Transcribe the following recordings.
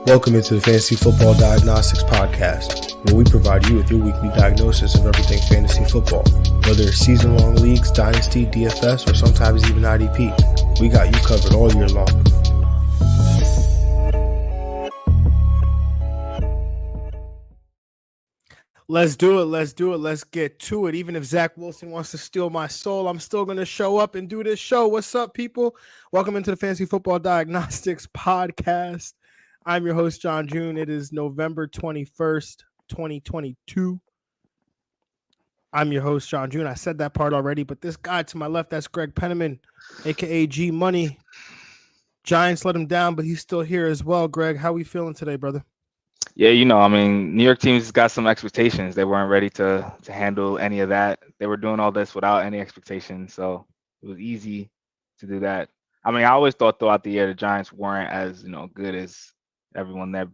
Welcome into the Fantasy Football Diagnostics Podcast, where we provide you with your weekly diagnosis of everything fantasy football. Whether it's season-long leagues, dynasty, DFS, or sometimes even IDP, we got you covered all year long. Let's do it. Let's get to it. Even if Zach Wilson wants to steal my soul, I'm still going to show up and do this show. What's up, people? Welcome into the Fantasy Football Diagnostics Podcast. I'm your host, John June. It is November 21st, 2022. I'm your host, John June. I said that part already, but this guy to my left, that's Greg Penniman, a.k.a. G Money. Giants let him down, but he's still here as well. Greg, how we feeling today, brother? Yeah, New York teams got some expectations. They weren't ready to handle any of that. They were doing all this without any expectations, so it was easy to do that. I mean, I always thought throughout the year the Giants weren't as good as everyone that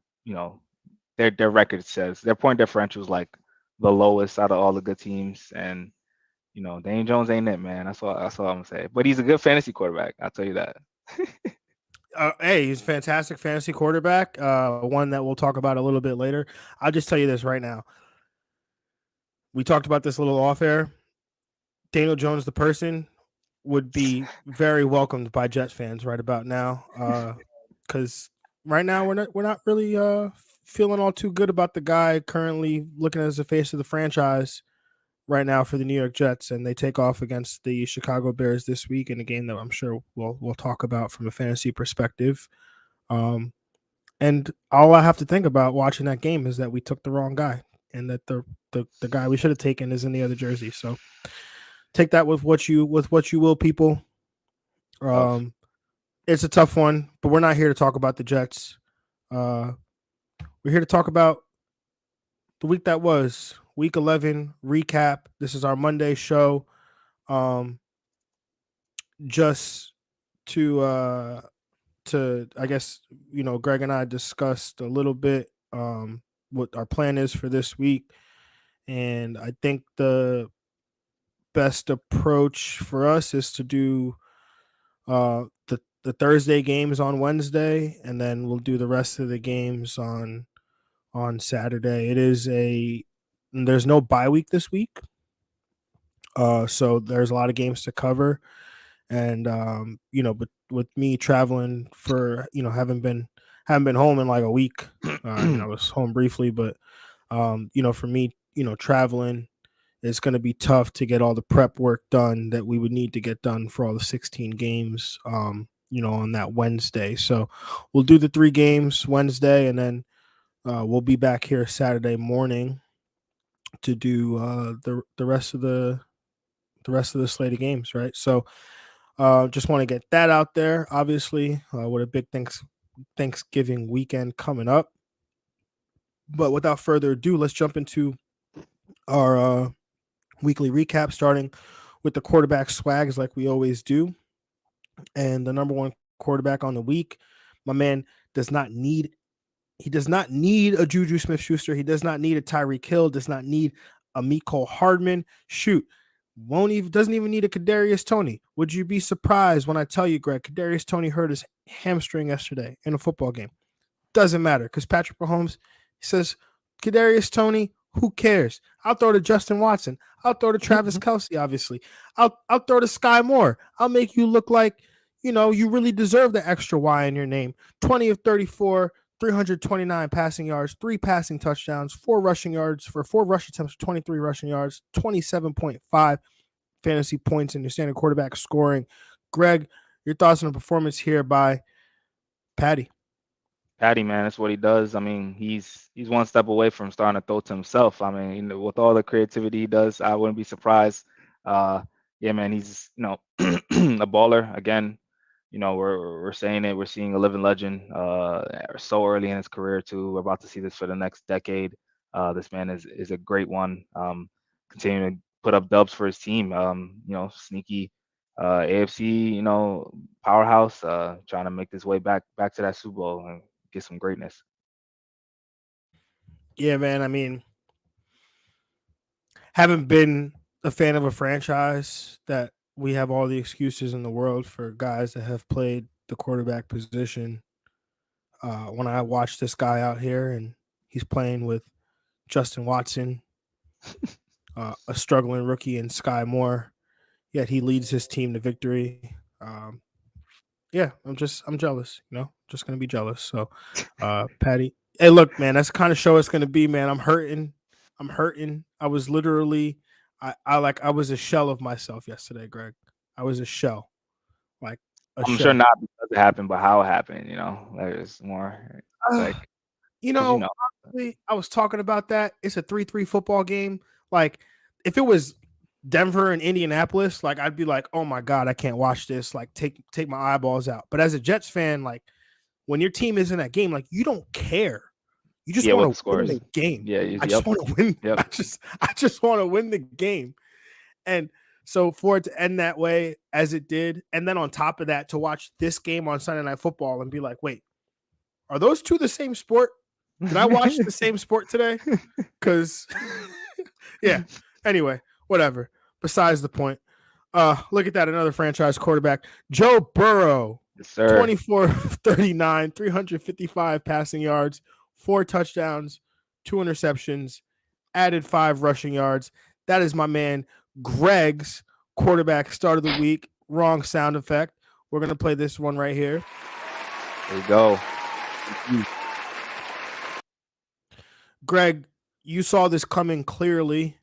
their record says. Their point differential is like the lowest out of all the good teams, and Daniel Jones ain't it, man. That's all I'm gonna say. But he's a good fantasy quarterback. I'll tell you that. Hey, he's a fantastic fantasy quarterback, one that we'll talk about a little bit later. I'll just tell you this right now. We talked about this a little off air. Daniel Jones, the person, would be very welcomed by Jets fans right about now, because right now we're not really feeling all too good about the guy currently looking as the face of the franchise right now for the New York Jets, and they take off against the Chicago Bears this week in a game that I'm sure we'll talk about from a fantasy perspective. And all I have to think about watching that game is that we took the wrong guy, and that the guy we should have taken is in the other jersey. So take that with what you will, people. It's a tough one, but we're not here to talk about the Jets. We're here to talk about the week that was. Week 11 recap. This is our Monday show. Just to I guess Greg and I discussed a little bit what our plan is for this week, and I think the best approach for us is to do the Thursday games on Wednesday, and then we'll do the rest of the games on Saturday. There's no bye week this week, so there's a lot of games to cover, and but with me traveling for haven't been home in like a week. I was home briefly, but for me, traveling, it's going to be tough to get all the prep work done that we would need to get done for all the 16 games, on that Wednesday. So we'll do the 3 games Wednesday, and then we'll be back here Saturday morning to do the rest of the slate of games, right? So just want to get that out there. Obviously, with a big Thanksgiving weekend coming up. But without further ado, let's jump into our weekly recap, starting with the quarterback swags like we always do. And the number one quarterback on the week, my man does not need a Juju Smith-Schuster. He does not need a Tyreek Hill, does not need a Mecole Hardman. Shoot, doesn't even need a Kadarius Toney. Would you be surprised when I tell you, Greg, Kadarius Toney hurt his hamstring yesterday in a football game? Doesn't matter, because Patrick Mahomes, he says, Kadarius Toney, who cares? I'll throw to Justin Watson. I'll throw to Travis Kelce, obviously. I'll throw to Sky Moore. I'll make you look like, you really deserve the extra Y in your name. 20 of 34, 329 passing yards, 3 passing touchdowns, 4 rushing yards for 4 rush attempts, 23 rushing yards, 27.5 fantasy points in your standard quarterback scoring. Greg, your thoughts on the performance here by Patty? Patty, man, that's what he does. I mean, he's one step away from starting to throw to himself. I mean, with all the creativity he does, I wouldn't be surprised. Yeah, man, he's a baller again. We're saying it. We're seeing a living legend so early in his career too. We're about to see this for the next decade. This man is a great one. Continuing to put up dubs for his team. Sneaky AFC, powerhouse, trying to make this way back to that Super Bowl and get some greatness. Yeah, man. I mean, haven't been a fan of a franchise that we have all the excuses in the world for guys that have played the quarterback position when I watch this guy out here and he's playing with Justin Watson, a struggling rookie in Sky Moore, yet he leads his team to victory. Yeah, I'm jealous, just gonna be jealous. So, Patty, hey, look, man, that's the kind of show it's gonna be, man. I'm hurting. I was literally, I was a shell of myself yesterday, Greg. I was a shell, like a I'm shell. sure not because it happened, but how it happened, like it's more like, Honestly, I was talking about that. It's a 3-3 football game. Like, if it was Denver and Indianapolis, like I'd be like, oh my God, I can't watch this. Like, take my eyeballs out. But as a Jets fan, like when your team is in that game, like you don't care. You just want to win the game. Yeah, I just want to win. Yep. I just want to win the game. And so for it to end that way as it did, and then on top of that, to watch this game on Sunday Night Football and be like, wait, are those two the same sport? Did I watch the same sport today? Because, yeah. Anyway, whatever. Besides the point. Look at that. Another franchise quarterback. Joe Burrow. Yes, sir. 24-39, 355 passing yards, 4 touchdowns, 2 interceptions, added 5 rushing yards. That is my man Greg's quarterback start of the week. Wrong sound effect. We're going to play this one right here. There you go. Greg, you saw this coming clearly.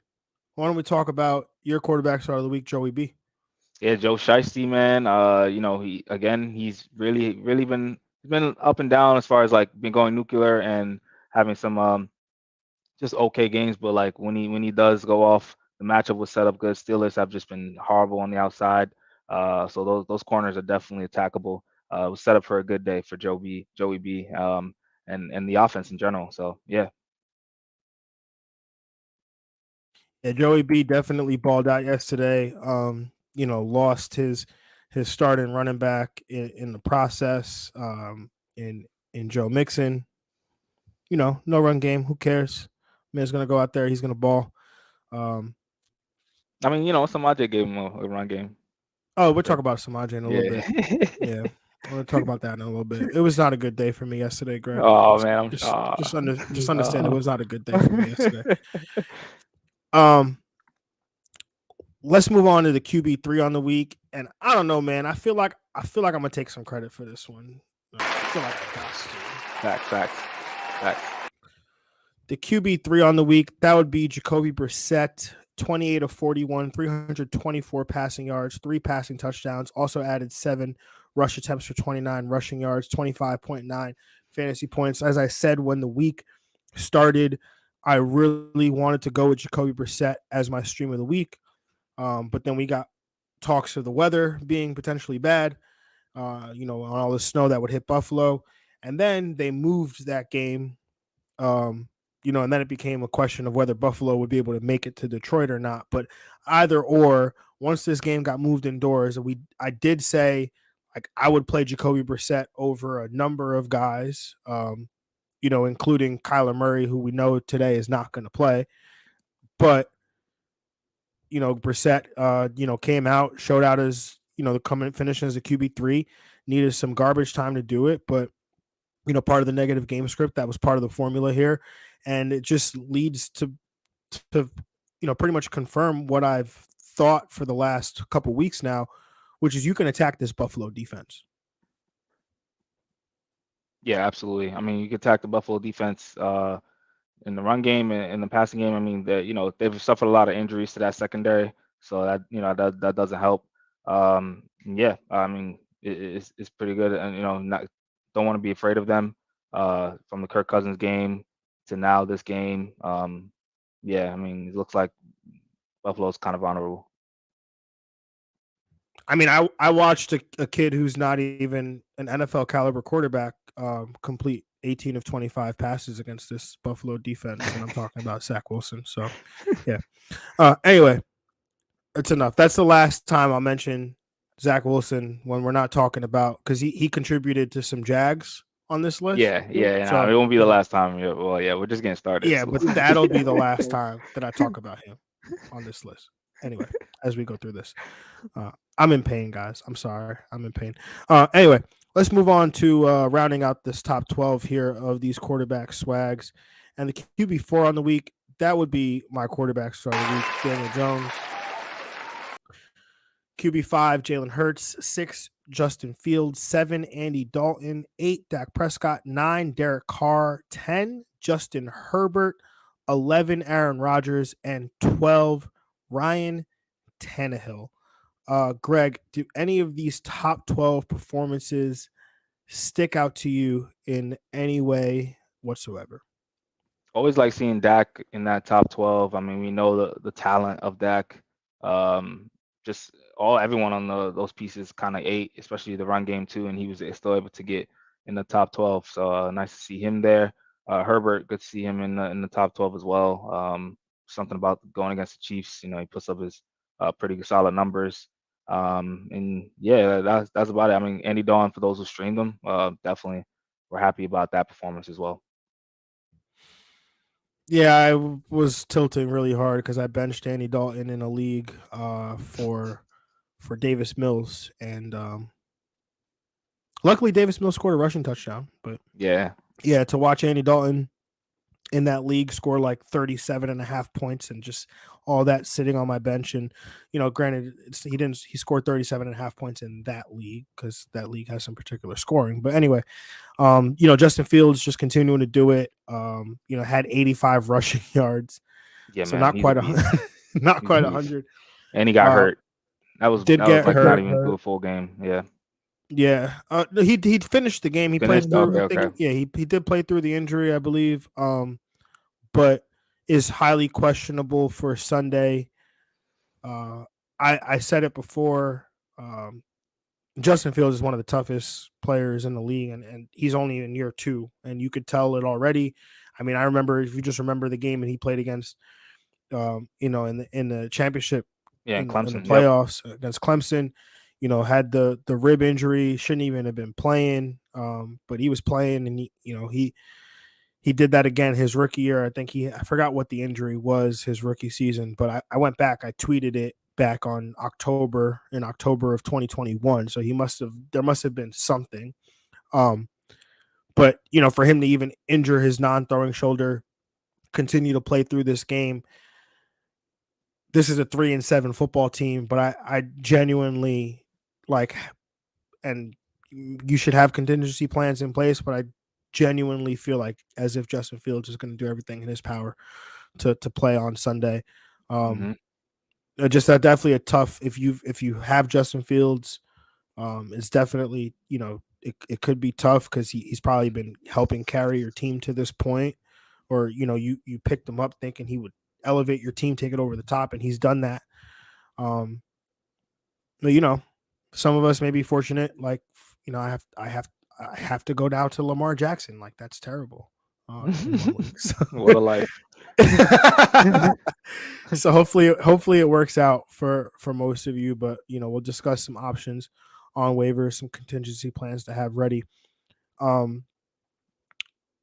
Why don't we talk about your quarterback start of the week, Joey B? Yeah, Joe Shiesty, man. He's really been up and down as far as like been going nuclear and having some just okay games, but like when he does go off, the matchup was set up good. Steelers have just been horrible on the outside. So those corners are definitely attackable. It was set up for a good day for Joey B. And the offense in general. So yeah. Yeah, Joey B definitely balled out yesterday. Lost his starting running back in the process. In Joe Mixon. No run game. Who cares? Man's gonna go out there. He's gonna ball. Samaje gave him a run game. Oh, we'll talk about Samaje in a little bit. Yeah, we'll talk about that in a little bit. It was not a good day for me yesterday, Greg. Oh man, just understand it was not a good day for me yesterday. Let's move on to the QB3 on the week, and I don't know, man. I feel like I'm gonna take some credit for this one. I feel like I got to. Facts. The QB3 on the week, that would be Jacoby Brissett, 28 of 41, 324 passing yards, 3 passing touchdowns. Also added 7 rush attempts for 29 rushing yards, 25.9 fantasy points. As I said when the week started, I really wanted to go with Jacoby Brissett as my stream of the week. But then we got talks of the weather being potentially bad, on all the snow that would hit Buffalo. And then they moved that game, and then it became a question of whether Buffalo would be able to make it to Detroit or not. But either or, once this game got moved indoors, I did say, like, I would play Jacoby Brissett over a number of guys, including Kyler Murray, who we know today is not going to play. But Brissett, came out, showed out as, finishing as a QB3, needed some garbage time to do it. But, part of the negative game script, that was part of the formula here. And it just leads to pretty much confirm what I've thought for the last couple weeks now, which is you can attack this Buffalo defense. Yeah, absolutely. I mean, you can attack the Buffalo defense in the run game and in the passing game. I mean, they've suffered a lot of injuries to that secondary, so that doesn't help. Yeah, I mean, it's pretty good, and don't want to be afraid of them. From the Kirk Cousins game to now this game, yeah, I mean, it looks like Buffalo's kind of honorable. I mean, I watched a kid who's not even an NFL caliber quarterback complete 18 of 25 passes against this Buffalo defense, and I'm talking about Zach Wilson. So, yeah. Anyway, it's enough. That's the last time I'll mention Zach Wilson when we're not talking about, because he contributed to some Jags on this list. Yeah. So, it won't be the last time. Well, yeah, we're just getting started. Yeah, so. But that'll be the last time that I talk about him on this list. Anyway, as we go through this, I'm in pain, guys. I'm sorry. I'm in pain. Anyway, let's move on to rounding out this top 12 here of these quarterback swags. And the QB4 on the week, that would be my quarterback start of the week, Daniel Jones. QB5, Jalen Hurts. 6, Justin Fields. 7, Andy Dalton. 8, Dak Prescott. 9, Derek Carr. 10, Justin Herbert. 11, Aaron Rodgers. And 12, Ryan Tannehill. Greg, do any of these top 12 performances stick out to you in any way whatsoever? Always like seeing Dak in that top 12. I mean, we know the talent of Dak. Just everyone on those pieces kind of ate, especially the run game too, and he was still able to get in the top 12. So nice to see him there. Herbert, good to see him in the top 12 as well. Something about going against the Chiefs, he puts up his pretty solid numbers. And yeah, that's about it. I mean, Andy Dalton, for those who streamed him, definitely we're happy about that performance as well. Yeah, I was tilting really hard because I benched Andy Dalton in a league for Davis Mills, and luckily Davis Mills scored a rushing touchdown. But yeah, to watch Andy Dalton in that league score like 37.5 points and just all that sitting on my bench, and granted he scored 37.5 points in that league because that league has some particular scoring. But anyway, Justin Fields just continuing to do it. Had 85 rushing yards. Yeah, so man, not quite 100. And he got hurt. That was like hurt, not even through a full game. Yeah. Yeah. He finished the game. He played through. Okay. He did play through the injury, I believe. But is highly questionable for Sunday. I said it before. Justin Fields is one of the toughest players in the league, and he's only in year 2, and you could tell it already. I mean, I remember, if you just remember the game that he played against, in the championship, Clemson, in the playoffs against Clemson, had the rib injury, shouldn't even have been playing, but he was playing, and he did that again his rookie year. I forgot what the injury was his rookie season, but I went back, I tweeted it back in October of 2021. So there must have been something. But for him to even injure his non-throwing shoulder, continue to play through this game. This is a 3-7 football team, but I genuinely and you should have contingency plans in place, but I genuinely feel like as if Justin Fields is going to do everything in his power to play on Sunday. Just definitely a tough, if you have Justin Fields, it's definitely, it could be tough because he's probably been helping carry your team to this point, or you picked him up thinking he would elevate your team, take it over the top, and he's done that. But some of us may be fortunate, I have to go down to Lamar Jackson. That's terrible. What a life. So hopefully it works out for most of you, but we'll discuss some options on waivers, some contingency plans to have ready.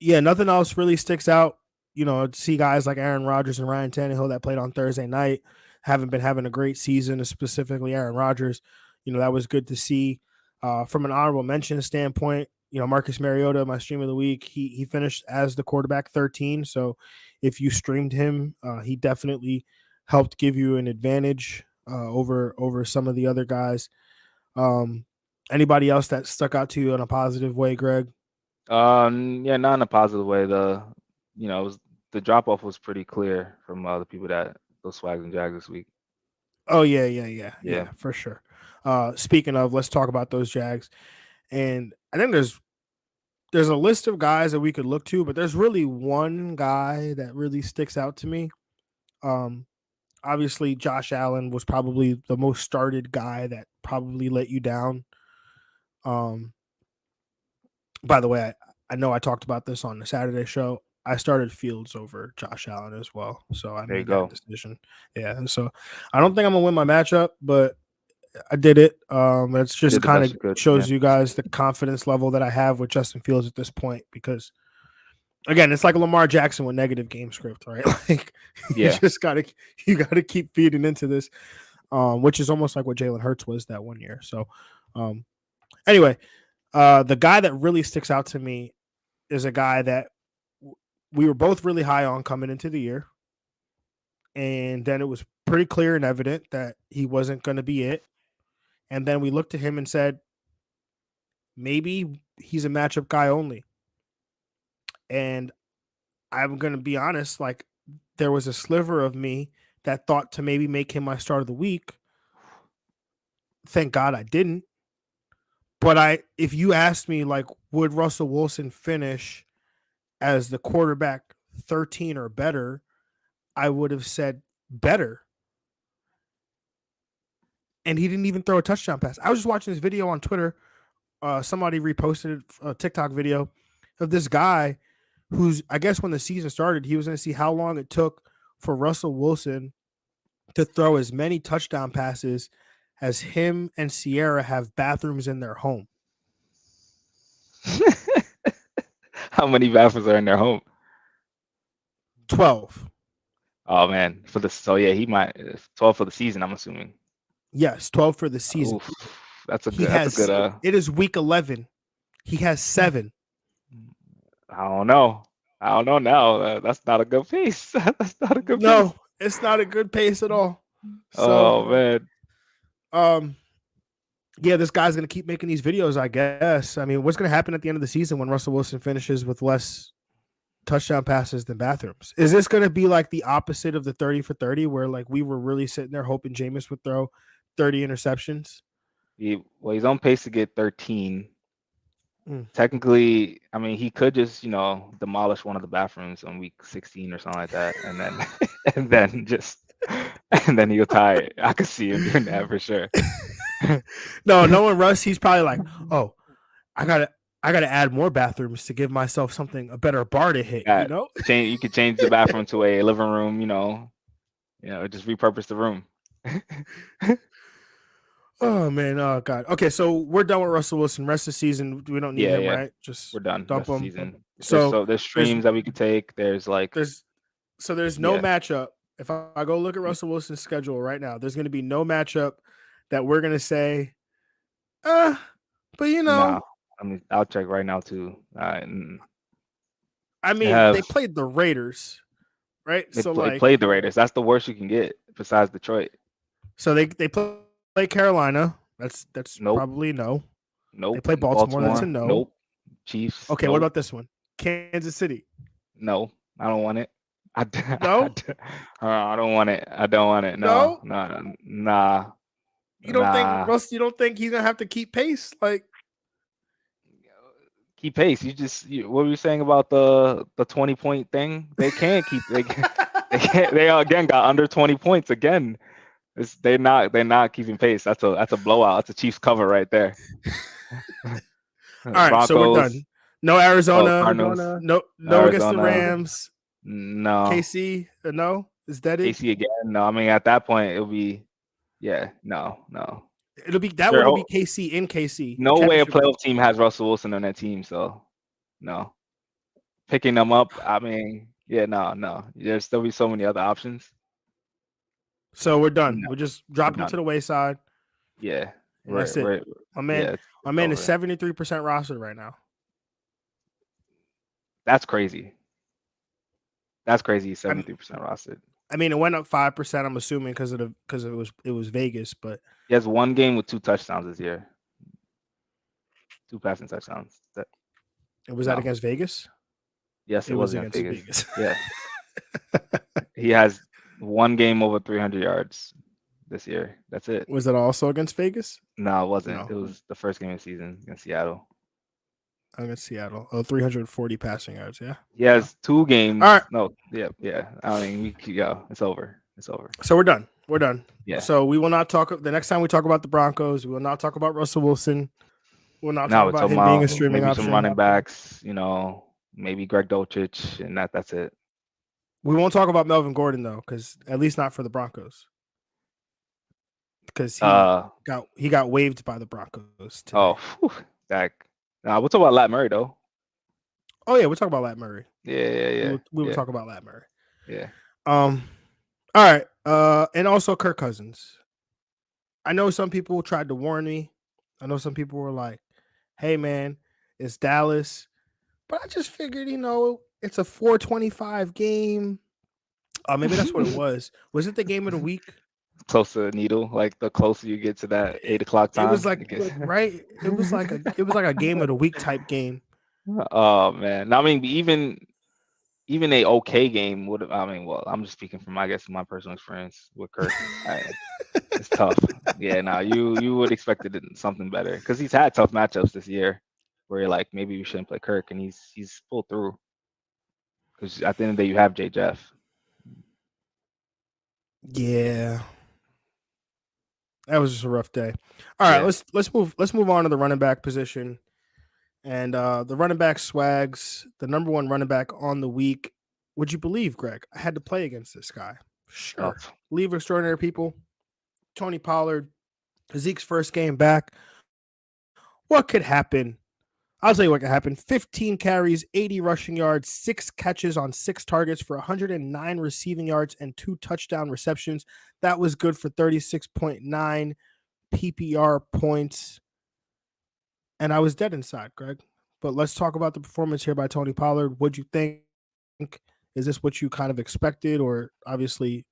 Nothing else really sticks out. See guys like Aaron Rodgers and Ryan Tannehill that played on Thursday night haven't been having a great season, specifically Aaron Rodgers. That was good to see. From an honorable mention standpoint, Marcus Mariota, my stream of the week, he finished as the quarterback 13. So if you streamed him, he definitely helped give you an advantage over some of the other guys. Anybody else that stuck out to you in a positive way, Greg? Not in a positive way. The drop off was pretty clear from the people that those Swags and Jags this week. Oh yeah, for sure. Speaking of, let's talk about those Jags. And I think there's a list of guys that we could look to, but there's really one guy that really sticks out to me. Obviously, Josh Allen was probably the most started guy that probably let you down. By the way, I know I talked about this on the Saturday show. I started Fields over Josh Allen as well, so I made that decision. Yeah, so I don't think I'm gonna win my matchup, but I did it. It's just kind of shows you guys the confidence level that I have with Justin Fields at this point, because Again, it's like Lamar Jackson with negative game script, right? Like Yeah. you gotta keep feeding into this, which is almost like what Jalen Hurts was that one year. So, anyway, the guy that really sticks out to me is a guy that we were both really high on coming into the year, and then it was pretty clear and evident that he wasn't going to be it. And then we looked at him and said, maybe he's a matchup guy only. And I'm going to be honest, like there was a sliver of me that thought to maybe make him my start of the week. Thank God I didn't. But if you asked me, like, would Russell Wilson finish as the quarterback 13 or better, I would have said better. And he didn't even throw a touchdown pass. I was just watching this video on Twitter. Somebody reposted a TikTok video of this guy who's, I guess when the season started, he was going to see how long it took for Russell Wilson to throw as many touchdown passes as him and Sierra have bathrooms in their home. How many bathrooms are in their home? 12. Oh man, so yeah, he might 12 for the season, I'm assuming. Yes, 12 for the season. Oof, that's a good. It is week 11. He has 7. I don't know now. That's not a good pace. That's not a good pace. No, it's not a good pace at all. So, man. Yeah, this guy's going to keep making these videos, I guess. I mean, what's going to happen at the end of the season when Russell Wilson finishes with less touchdown passes than bathrooms? Is this going to be like the opposite of the 30 for 30 where like we were really sitting there hoping Jameis would throw 30 interceptions? He's on pace to get 13. Technically, I mean, he could just, demolish one of the bathrooms on week 16 or something like that, and then he'll tie it. I could see him doing that for sure. No, knowing Russ, he's probably like, oh, I gotta add more bathrooms to give myself a better bar to hit. You could change the bathroom to a living room. Just repurpose the room. Oh man, oh god. Okay, so we're done with Russell Wilson. Rest of the season, we don't need him, right? Just we're done. Dump him. Season. So there's streams that we could take. There's no matchup. If I go look at Russell Wilson's schedule right now, there's going to be no matchup that we're going to say, but Nah, I mean, I'll check right now too. I mean, they played the Raiders, right? They played the Raiders. That's the worst you can get besides Detroit. So they play Carolina. That's nope. Probably no. Nope. They play Baltimore. That's a no. Nope. Chiefs. Okay, nope. What about this one? Kansas City. No, I don't want it. No? I don't want it. I don't want it. No. Nah. You don't think Russ? You don't think he's gonna have to keep pace? Like keep pace. What were you saying about the 20-point thing? They can't keep. They can't. They again got under 20 points again. They're not keeping pace. That's a blowout. That's a Chiefs cover right there. All right, Broncos, so we're done. No Arizona. Cardinals, no Arizona, against the Rams. No. KC. No. Is that it? KC again? No. I mean, at that point, it'll be. Yeah. No. It'll be that sure. Will be KC in KC. No way a playoff team has Russell Wilson on that team. So, no. Picking them up. I mean, yeah. No. There's still be so many other options. So we're done. No, we'll just drop him to the wayside. Yeah. And that's it. My man is 73% rostered right now. That's crazy. He's 73% rostered. I mean, it went up 5%. I'm assuming because it was Vegas, but he has one game with 2 touchdowns this year. 2 passing touchdowns. Was that against Vegas? Yes, it was against Vegas. Yeah. He has one game over 300 yards this year. That's it. Was it also against Vegas? No, it wasn't. No. It was the first game of the season against Seattle. Against Seattle. 340 passing yards, yeah? He has 2 games. All right. No, yeah. I mean, it's over. So we're done. Yeah. So we will not talk. The next time we talk about the Broncos, we will not talk about Russell Wilson. We'll not talk about him being a streaming maybe option. Some running backs, maybe Greg Dulcich, and that's it. We won't talk about Melvin Gordon though, because at least not for the Broncos. Because he got waived by the Broncos today. Oh, we'll talk about Lat Murray though. Oh yeah, we'll talk about Lat Murray. Yeah. We will talk about Lat Murray. Yeah. All right. And also Kirk Cousins. I know some people tried to warn me. I know some people were like, "Hey man, it's Dallas," but I just figured, it's a 425 game. Maybe that's what it was. Was it the game of the week? Close to the needle, like the closer you get to that 8 o'clock It was time, like it gets. right. It was like a game of the week type game. Oh man, I mean, even a okay game would have. I mean, well, I'm just speaking from, I guess, my personal experience with Kirk. It's tough. Yeah, no, you would expect something better because he's had tough matchups this year, where you're like, maybe we shouldn't play Kirk, and he's pulled through. Because at the end of the day, you have J. Jeff. Yeah. That was just a rough day. All right, let's move on to the running back position. And the running back Swags, the number one running back on the week. Would you believe, Greg? I had to play against this guy. Sure. Leave extraordinary people. Tony Pollard, Zeke's first game back. What could happen? I'll tell you what could happen. 15 carries, 80 rushing yards, 6 catches on 6 targets for 109 receiving yards and 2 touchdown receptions. That was good for 36.9 PPR points. And I was dead inside, Greg. But let's talk about the performance here by Tony Pollard. What'd you think? Is this what you kind of expected? Or obviously,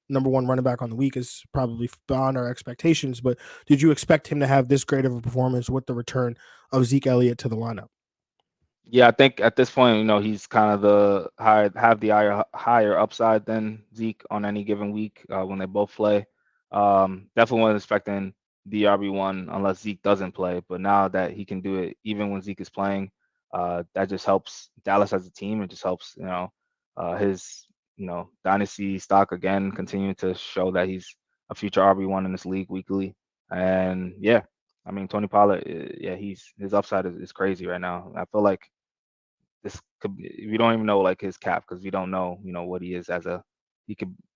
number one running back on the week is probably beyond our expectations. But did you expect him to have this great of a performance with the return of Zeke Elliott to the lineup? Yeah, I think at this point, he's kind of the higher upside than Zeke on any given week when they both play. Definitely wasn't expecting the RB1 unless Zeke doesn't play. But now that he can do it, even when Zeke is playing, that just helps Dallas as a team. It just helps, his, dynasty stock again, continue to show that he's a future RB1 in this league weekly. And yeah, I mean, Tony Pollard, yeah, his upside is crazy right now. I feel like we don't even know like his cap because we don't know, what he is as a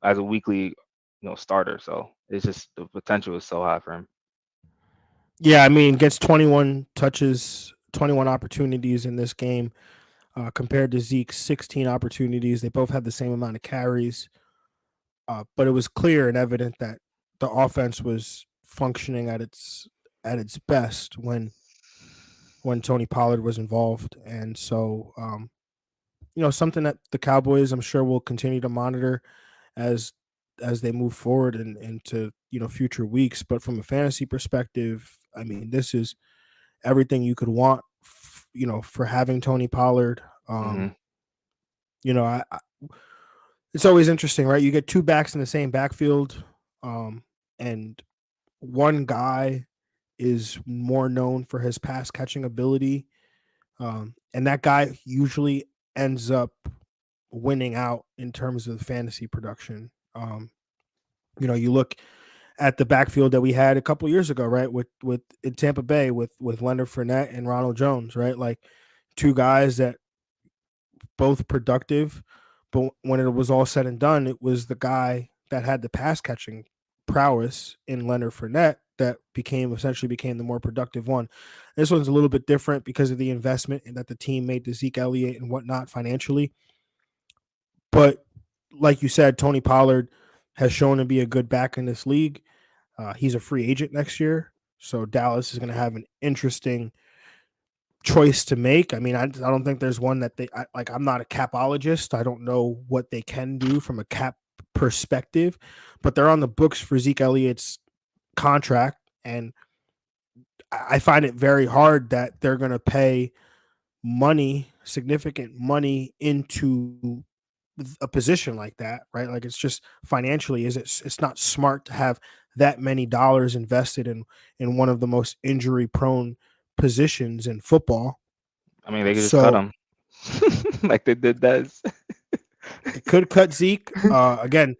weekly, starter. So it's just the potential is so high for him. Yeah, I mean, gets 21 touches, 21 opportunities in this game compared to Zeke's 16 opportunities. They both had the same amount of carries, but it was clear and evident that the offense was functioning at its best when Tony Pollard was involved. And so, something that the Cowboys, I'm sure, will continue to monitor as they move forward and into future weeks. But from a fantasy perspective, I mean, this is everything you could want, for having Tony Pollard. It's always interesting, right? You get 2 backs in the same backfield, and one guy is more known for his pass catching ability, and that guy usually ends up winning out in terms of fantasy production. You look at the backfield that we had a couple years ago, right? With in Tampa Bay with Leonard Fournette and Ronald Jones, right? Like 2 guys that both productive, but when it was all said and done, it was the guy that had the pass catching prowess in Leonard Fournette that essentially became the more productive one. This one's a little bit different because of the investment that the team made to Zeke Elliott and whatnot financially. But like you said, Tony Pollard has shown to be a good back in this league. He's a free agent next year, so Dallas is going to have an interesting choice to make. I mean, I don't think there's one that I'm not a capologist. I don't know what they can do from a cap perspective, but they're on the books for Zeke Elliott's contract, and I find it very hard that they're going to pay significant money into a position like that, right? Like it's just financially, it's not smart to have that many dollars invested in one of the most injury prone positions in football. I mean, they could just cut him like they did that. They could cut Zeke. Again,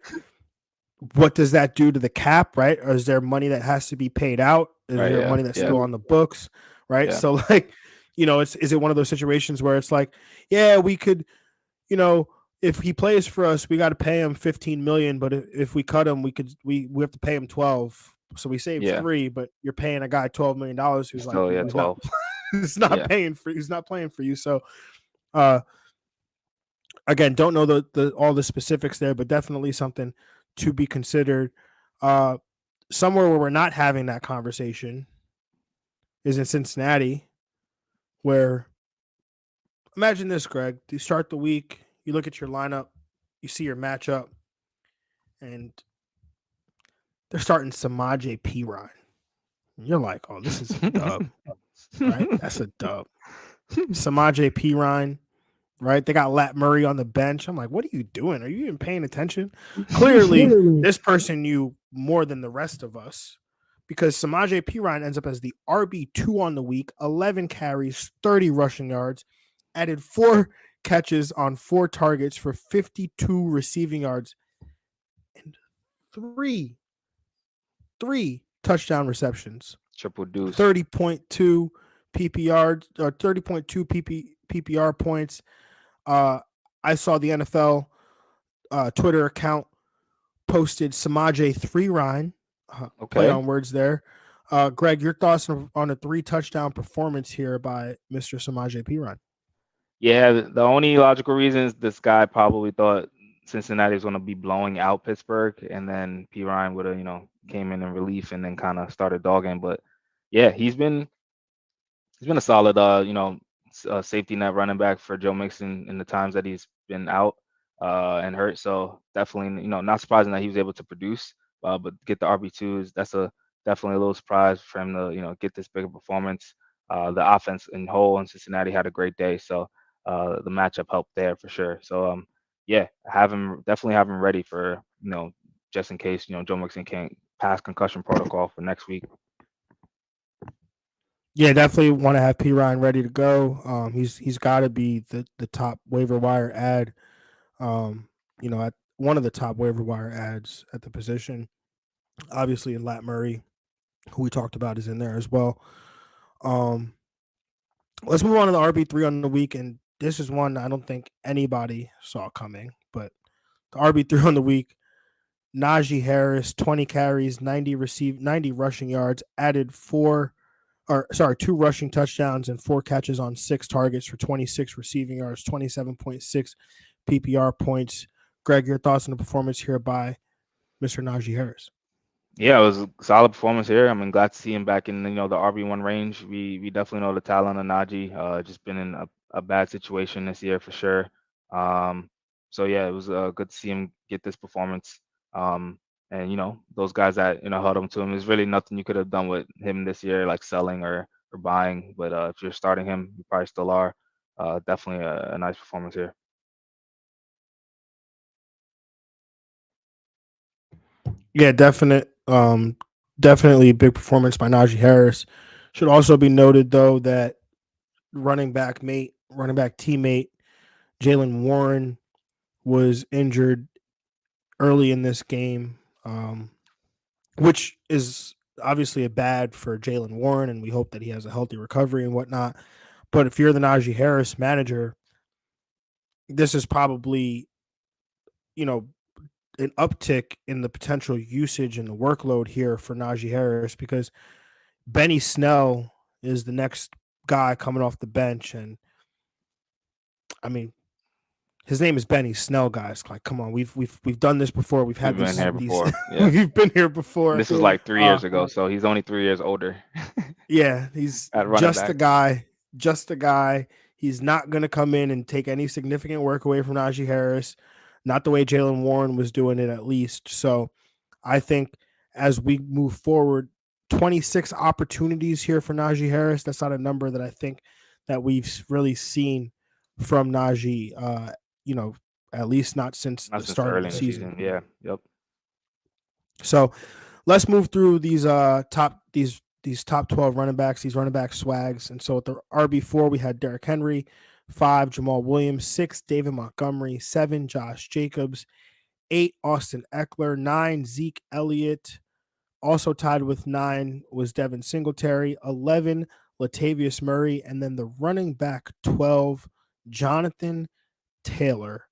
what does that do to the cap, right? Or is there money that has to be paid out? Is there money that's still on the books, right? So like, is it one of those situations where it's like, yeah, we could, if he plays for us, we got to pay him $15 million, but if we cut him, we have to pay him 12. So we saved 3, but you're paying a guy $12 million who's still, like, 12. He's not Yeah. paying for. He's not playing for you. So, again, don't know the all the specifics there, but definitely something to be considered. Somewhere where we're not having that conversation is in Cincinnati, where imagine this, Greg. You start the week, you look at your lineup, you see your matchup, and they're starting Samaje Perine. You're like, oh, this is a dub, right? That's a dub. Samaje Perine, right? They got Lat Murray on the bench. I'm like, what are you doing? Are you even paying attention? Clearly, this person knew more than the rest of us because Samaje Perine ends up as the RB2 on the week, 11 carries, 30 rushing yards, added 4 catches on 4 targets for 52 receiving yards and three touchdown receptions. Triple deuce. 30.2 PPR or 30.2 PPR points. I saw the NFL Twitter account posted Samaje 3 Ryan. Play on words there. Greg, your thoughts on a 3 touchdown performance here by Mr. Samaje Perine? Yeah, the only logical reason is this guy probably thought Cincinnati was going to be blowing out Pittsburgh, and then P. Ryan would have, came in relief and then kind of started dogging. But yeah, he's been a solid, safety net running back for Joe Mixon in the times that he's been out and hurt. So definitely, not surprising that he was able to produce, but get the RB2s. That's definitely a little surprise for him to, get this bigger performance. The offense in whole in Cincinnati had a great day, so the matchup helped there for sure. So yeah, definitely have him ready for just in case Joe Mixon can't pass concussion protocol for next week. Yeah, definitely want to have Perine ready to go. He's got to be the top waiver wire ad. At one of the top waiver wire ads at the position. Obviously, in Lat Murray, who we talked about, is in there as well. Let's move on to the RB3 on the week, and this is one I don't think anybody saw coming, but the RB3 on the week, Najee Harris, 20 carries, 90 rushing yards, added 2 rushing touchdowns and 4 catches on 6 targets for 26 receiving yards, 27.6 PPR points. Greg, your thoughts on the performance here by Mr. Najee Harris? Yeah, it was a solid performance here. Glad to see him back in the RB1 range. We definitely know the talent of Najee. Just been in a bad situation this year for sure. So yeah, it was good to see him get this performance. And those guys that held him to him. There's really nothing you could have done with him this year, like selling or buying. But if you're starting him, you probably still are. Definitely a nice performance here. Yeah, definitely big performance by Najee Harris. Should also be noted though that running back teammate Jaylen Warren was injured early in this game, which is obviously a bad for Jaylen Warren, and we hope that he has a healthy recovery and whatnot. But if you're the Najee Harris manager, this is probably, an uptick in the potential usage and the workload here for Najee Harris because Benny Snell is the next guy coming off the bench. And his name is Benny Snell, guys. Like, come on, we've done this before. We've been here before. Yeah. We've been here before. This was like 3 years ago, so he's only 3 years older. Yeah, he's just a guy. He's not going to come in and take any significant work away from Najee Harris. Not the way Jaylen Warren was doing it, at least. So I think as we move forward, 26 opportunities here for Najee Harris. That's not a number that I think that we've really seen from Najee, at least not since the start of the season. Yeah, yep. So let's move through these top 12 running backs, these running back swags. And so at the RB4, we had Derrick Henry, 5, Jamal Williams, 6, David Montgomery, 7, Josh Jacobs, 8, Austin Eckler, 9, Zeke Elliott. Also tied with 9 was Devin Singletary, 11, Latavius Murray, and then the running back 12, Jonathan Taylor.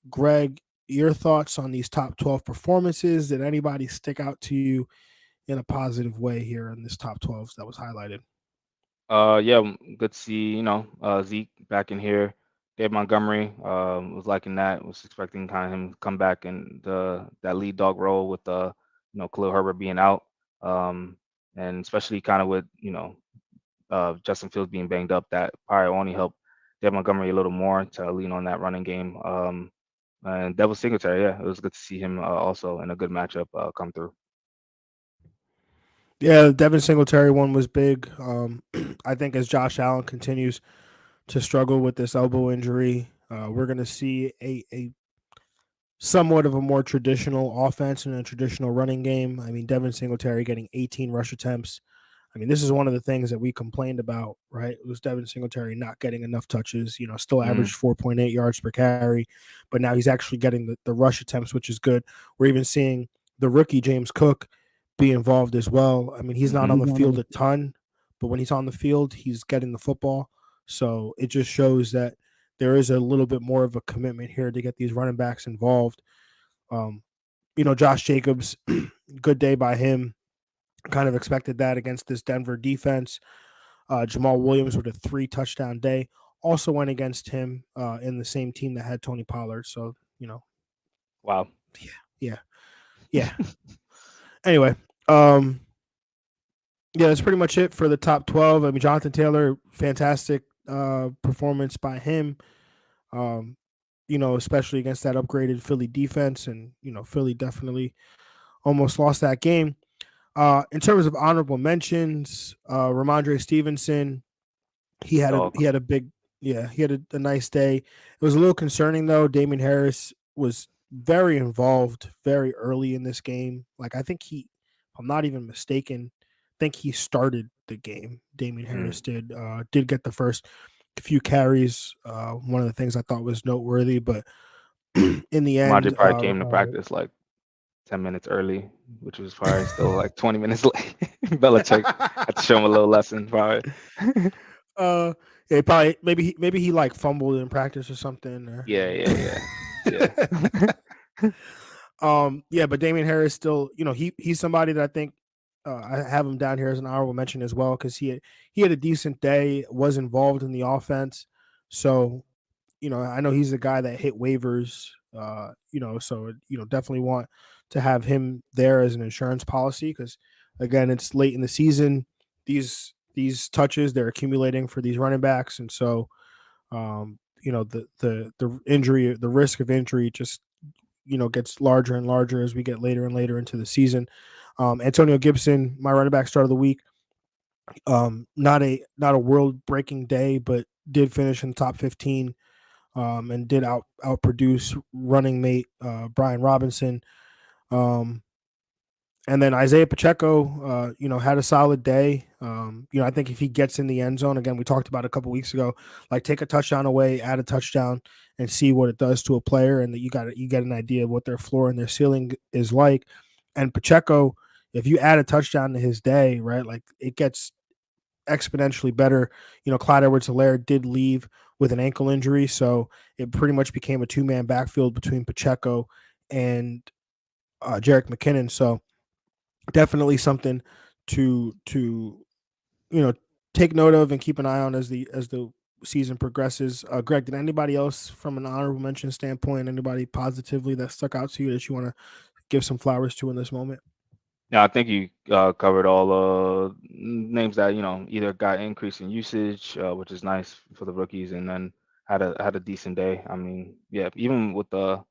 Greg, your thoughts on these top 12 performances? Did anybody stick out to you in a positive way here in this top 12 that was highlighted? Yeah, good to see, Zeke back in here. Dave Montgomery, was liking that. Was expecting kind of him to come back in that lead dog role with Khalil Herbert being out. Um, and especially kind of with, Justin Fields being banged up, that probably only helped Dave Montgomery a little more to lean on that running game. And Devil Singletary, yeah, it was good to see him also in a good matchup come through. Yeah, the Devin Singletary one was big. I think as Josh Allen continues to struggle with this elbow injury, we're going to see a somewhat of a more traditional offense and a traditional running game. I mean, Devin Singletary getting 18 rush attempts. I mean, this is one of the things that we complained about, right? It was Devin Singletary not getting enough touches, still Mm, averaged 4.8 yards per carry, but now he's actually getting the rush attempts, which is good. We're even seeing the rookie James Cook be involved as well. I mean, he's not hmm on the field a ton, but when he's on the field, he's getting the football. So it just shows that there is a little bit more of a commitment here to get these running backs involved. Um, Josh Jacobs, good day by him. Kind of expected that against this Denver defense. Jamal Williams with a 3 touchdown day also went against him in the same team that had Tony Pollard. So, Wow. yeah, yeah. Anyway, um, yeah, that's pretty much it for the top 12. I mean, Jonathan Taylor, fantastic performance by him. Um, especially against that upgraded Philly defense, and Philly definitely almost lost that game. In terms of honorable mentions, Ramondre Stevenson, Dog. he had a big he had a nice day. It was a little concerning though. Damien Harris was very involved very early in this game. Like I think if I'm not even mistaken, I think he started the game. Damien Mm. Harris did get the first few carries. One of the things I thought was noteworthy, but in the Ramondre end, probably came to practice like 10 minutes early, which was probably still like 20 minutes late. Belichick had to show him a little lesson, probably. uh, yeah, probably maybe he like fumbled in practice or something. Or, Yeah, yeah, yeah, yeah. yeah, but Damian Harris still, he's somebody that I think I have him down here as an honorable mention as well because he had a decent day, was involved in the offense. So, I know he's a guy that hit waivers. So definitely want to have him there as an insurance policy because again, it's late in the season. These touches they're accumulating for these running backs, and so the injury, the risk of injury just gets larger and larger as we get later and later into the season. Antonio Gibson, my running back start of the week. Not a world breaking day, but did finish in the top 15, and did outproduce running mate Brian Robinson. Um, and then Isaiah Pacheco, had a solid day. I think if he gets in the end zone, again, we talked about it a couple weeks ago, like take a touchdown away, add a touchdown, and see what it does to a player, and that you get an idea of what their floor and their ceiling is like. And Pacheco, if you add a touchdown to his day, right, like it gets exponentially better. Clyde Edwards-Helaire did leave with an ankle injury, so it pretty much became a two-man backfield between Pacheco and Jerick McKinnon. So definitely something to you know take note of and keep an eye on as the season progresses. Greg, did anybody else from an honorable mention standpoint, anybody positively that stuck out to you that you want to give some flowers to in this moment? Yeah, I think you covered all names that either got increase in usage, which is nice for the rookies, and then had a decent day. I mean, yeah, even with the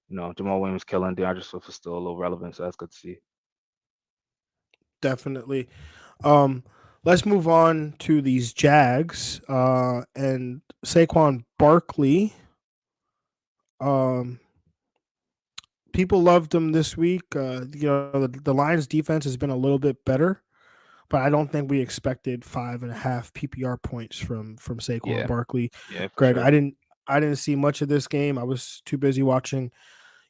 Jamal Williams killing, DeAndre Swift is still a little relevant, so that's good to see. Definitely. Um, let's move on to these Jags and Saquon Barkley. Um, People loved him this week. The Lions defense has been a little bit better, but I don't think we expected 5.5 PPR points from Saquon Yeah, Barkley. yeah, for Greg, sure. I didn't see much of this game. I was too busy watching,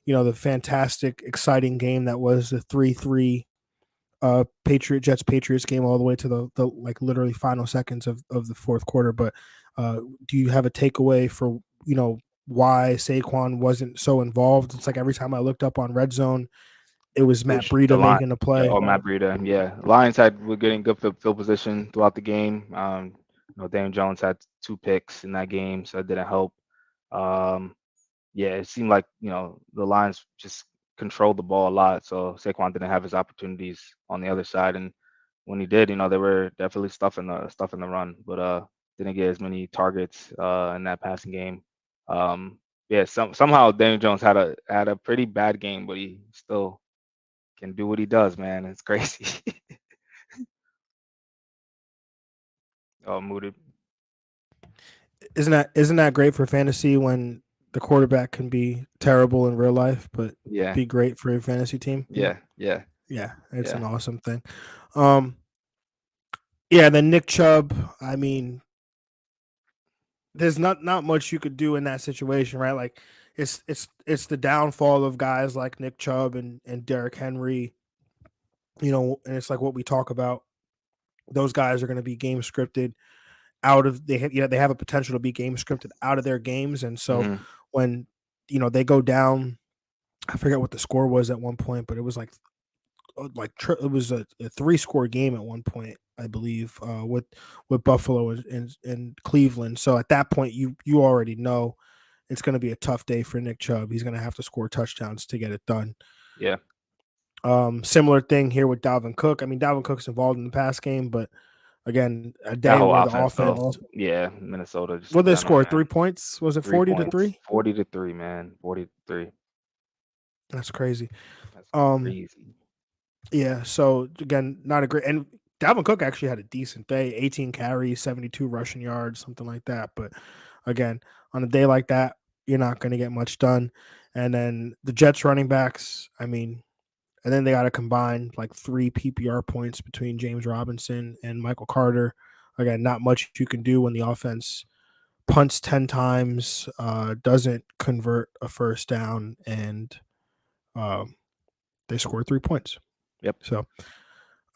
the fantastic, exciting game that was the 3-3 Patriots game all the way to the like literally final seconds of the fourth quarter. But do you have a takeaway for why Saquon wasn't so involved? It's like every time I looked up on Red Zone, it was Matt Breida making the Yeah, play. or Matt Breida. Yeah, Lions were getting good field position throughout the game. Daniel Jones had 2 picks in that game, so it didn't help. Yeah, it seemed like the Lions just controlled the ball a lot, so Saquon didn't have his opportunities on the other side, and when he did, they were definitely stuffing the run, but didn't get as many targets in that passing game. Yeah, somehow Daniel Jones had a pretty bad game, but he still can do what he does, man. It's crazy. Oh, Moody. Isn't that great for fantasy when the quarterback can be terrible in real life, but Yeah, be great for your fantasy team? yeah, Yeah, it's an yeah. awesome thing. Um, yeah, then Nick Chubb. I mean, there's not much you could do in that situation, right? Like, it's the downfall of guys like Nick Chubb and Derrick Henry. And it's like what we talk about. Those guys are going to be game scripted out of they have a potential to be game scripted out of their games, and so Hmm. when they go down, I forget what the score was at one point, but it was like it was a 3-score game at one point, I believe, with Buffalo and Cleveland. So at that point, you already know it's going to be a tough day for Nick Chubb. He's going to have to score touchdowns to get it done. Yeah. Similar thing here with Dalvin Cook. I mean, Dalvin Cook's involved in the pass game, but again, a That day whole where the offense, though. offense. Yeah, Minnesota just What did they I don't know, score? man. 3 points? Was it 3 40 to points, 3? 40-3, man. 40-3. That's crazy. That's Um, crazy. yeah. So again, not a great. And Dalvin Cook actually had a decent day: 18 carries, 72 rushing yards, something like that. But again, on a day like that, you're not going to get much done. And then the Jets running backs. I mean, and then they got to combine like 3 PPR points between James Robinson and Michael Carter. Again, not much you can do when the offense punts 10 times, doesn't convert a first down, and they scored 3 points. Yep. So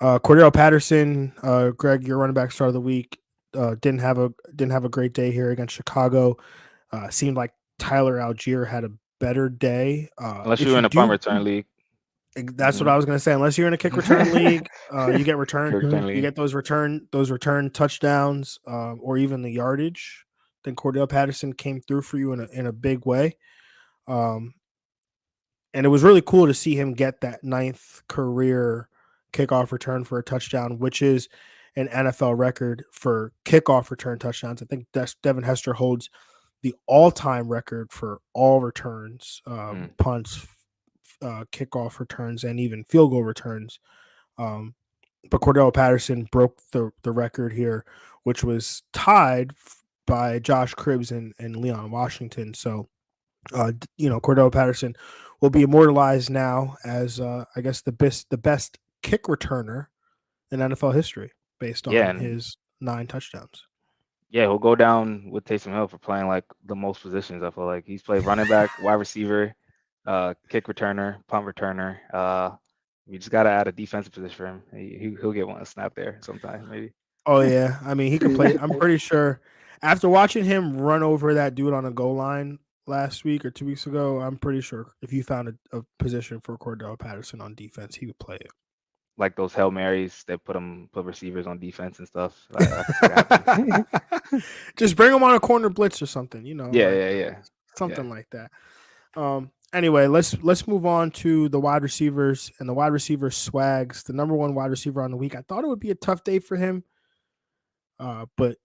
Cordell Patterson, Greg, your running back start of the week, didn't have a great day here against Chicago. Seemed like Tyler Algier had a better day. Unless If you're you in a punt do, return league. that's what I was going to say. Unless you're in a kick return league, you get Kick return you league. get those return touchdowns, or even the yardage. Then Cordell Patterson came through for you in a big way. And it was really cool to see him get that 9th career kickoff return for a touchdown, which is an NFL record for kickoff return touchdowns. I think Devin Hester holds the all-time record for all returns, punts, kickoff returns, and even field goal returns. But Cordell Patterson broke the record here, which was tied by Josh Cribbs and Leon Washington. So, Cordell Patterson will be immortalized now as, I guess, the best kick returner in NFL history based Yeah, on and his 9 touchdowns. yeah, he'll go down with Taysom Hill for playing like the most positions. I feel like he's played running back, wide receiver, kick returner, punt returner. We just gotta add a defensive position for him. He'll get one snap there sometime, maybe. Oh yeah, I mean he could play. I'm pretty sure after watching him run over that dude on a goal line last week or 2 weeks ago, I'm pretty sure if you found a position for Cordell Patterson on defense, he would play it. Like those Hail Marys that put receivers on defense and stuff. I can see that happening. Just bring him on a corner blitz or something, Yeah. something like that. Anyway, let's move on to the wide receivers and the wide receiver Swags, the number 1 wide receiver on the week. I thought it would be a tough day for him, but